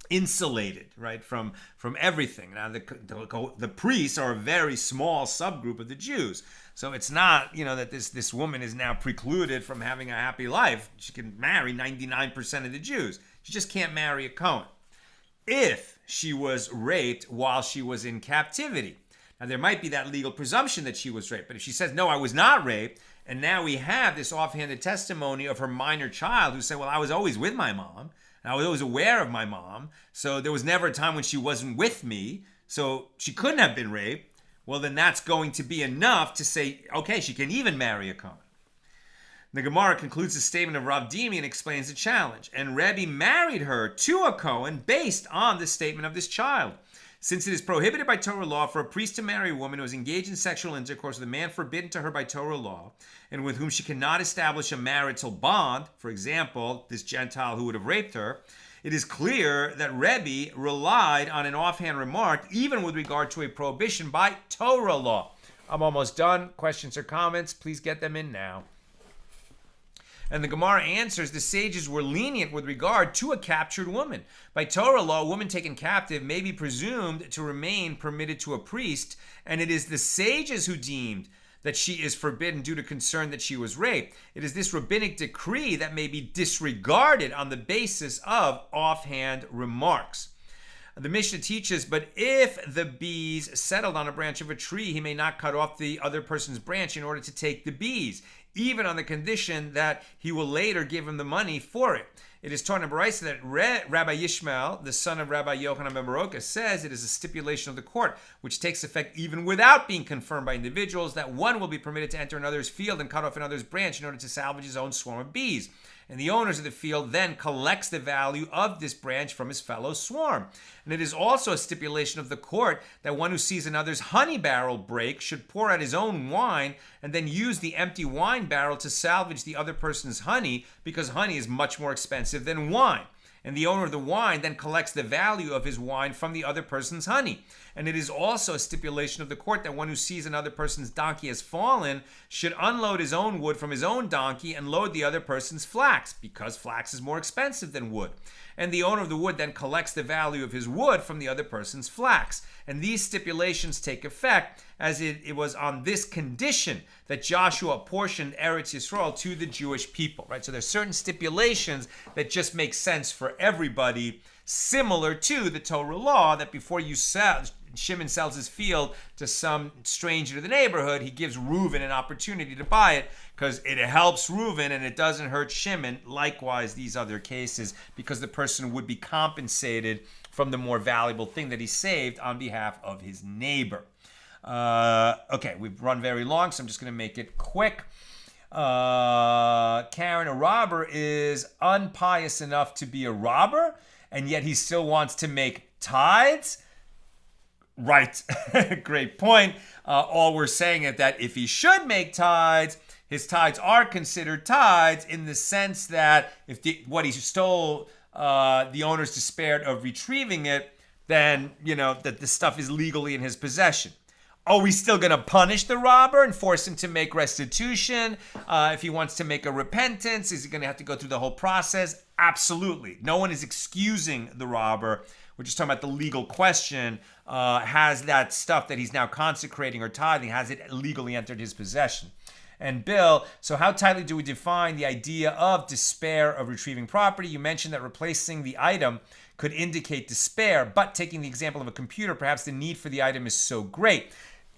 insulated, right, from everything. Now, the priests are a very small subgroup of the Jews. So it's not, that this woman is now precluded from having a happy life. She can marry 99% of the Jews. She just can't marry a Kohen if she was raped while she was in captivity. Now, there might be that legal presumption that she was raped, but if she says, no, I was not raped, and now we have this offhanded testimony of her minor child who said, well, I was always with my mom, and I was always aware of my mom, so there was never a time when she wasn't with me, so she couldn't have been raped, well, then that's going to be enough to say, okay, she can even marry a Kohen. The Gemara concludes the statement of Rav Dimi and explains the challenge. And Rebbe married her to a Kohen based on the statement of this child. Since it is prohibited by Torah law for a priest to marry a woman who is engaged in sexual intercourse with a man forbidden to her by Torah law, and with whom she cannot establish a marital bond, for example, this Gentile who would have raped her, it is clear that Rebbe relied on an offhand remark, even with regard to a prohibition by Torah law. I'm almost done. Questions or comments, please get them in now. And the Gemara answers, the sages were lenient with regard to a captured woman. By Torah law, a woman taken captive may be presumed to remain permitted to a priest, and it is the sages who deemed that she is forbidden due to concern that she was raped. It is this rabbinic decree that may be disregarded on the basis of offhand remarks. The Mishna teaches, but if the bees settled on a branch of a tree, he may not cut off the other person's branch in order to take the bees, even on the condition that he will later give him the money for it. It is taught in Baraisa that Rabbi Yishmael, the son of Rabbi Yochanan ben Baroka, says it is a stipulation of the court, which takes effect even without being confirmed by individuals, that one will be permitted to enter another's field and cut off another's branch in order to salvage his own swarm of bees. And the owners of the field then collects the value of this branch from his fellow swarm. And it is also a stipulation of the court that one who sees another's honey barrel break should pour out his own wine and then use the empty wine barrel to salvage the other person's honey, because honey is much more expensive than wine. And the owner of the wine then collects the value of his wine from the other person's honey. And it is also a stipulation of the court that one who sees another person's donkey has fallen should unload his own wood from his own donkey and load the other person's flax, because flax is more expensive than wood. And the owner of the wood then collects the value of his wood from the other person's flax. And these stipulations take effect as it was on this condition that Joshua apportioned Eretz Yisrael to the Jewish people, right? So there's certain stipulations that just make sense for everybody, similar to the Torah law that before you sell, Shimon sells his field to some stranger to the neighborhood, he gives Reuven an opportunity to buy it because it helps Reuven and it doesn't hurt Shimon. Likewise, these other cases, because the person would be compensated from the more valuable thing that he saved on behalf of his neighbor. Okay, we've run very long, so I'm just going to make it quick. Karen, a robber is unpious enough to be a robber, and yet he still wants to make tithes? Right. Great point. All we're saying is that if he should make tithes, his tithes are considered tithes in the sense that if what he stole, the owner's despaired of retrieving it, then, that the stuff is legally in his possession. Are we still going to punish the robber and force him to make restitution? If he wants to make a repentance, is he going to have to go through the whole process? Absolutely. No one is excusing the robber. We're just talking about the legal question. Has that stuff that he's now consecrating or tithing, has it legally entered his possession? And Bill, so how tightly do we define the idea of despair of retrieving property? You mentioned that replacing the item could indicate despair, but taking the example of a computer, perhaps the need for the item is so great.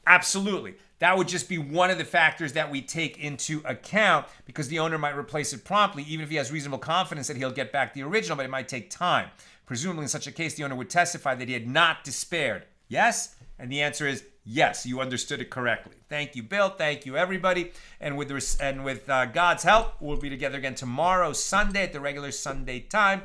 Absolutely. That would just be one of the factors that we take into account, because the owner might replace it promptly, even if he has reasonable confidence that he'll get back the original, but it might take time. Presumably in such a case, the owner would testify that he had not despaired. Yes? And the answer is yes, you understood it correctly. Thank you, Bill. Thank you, everybody. And with God's help, we'll be together again tomorrow, Sunday, at the regular Sunday time.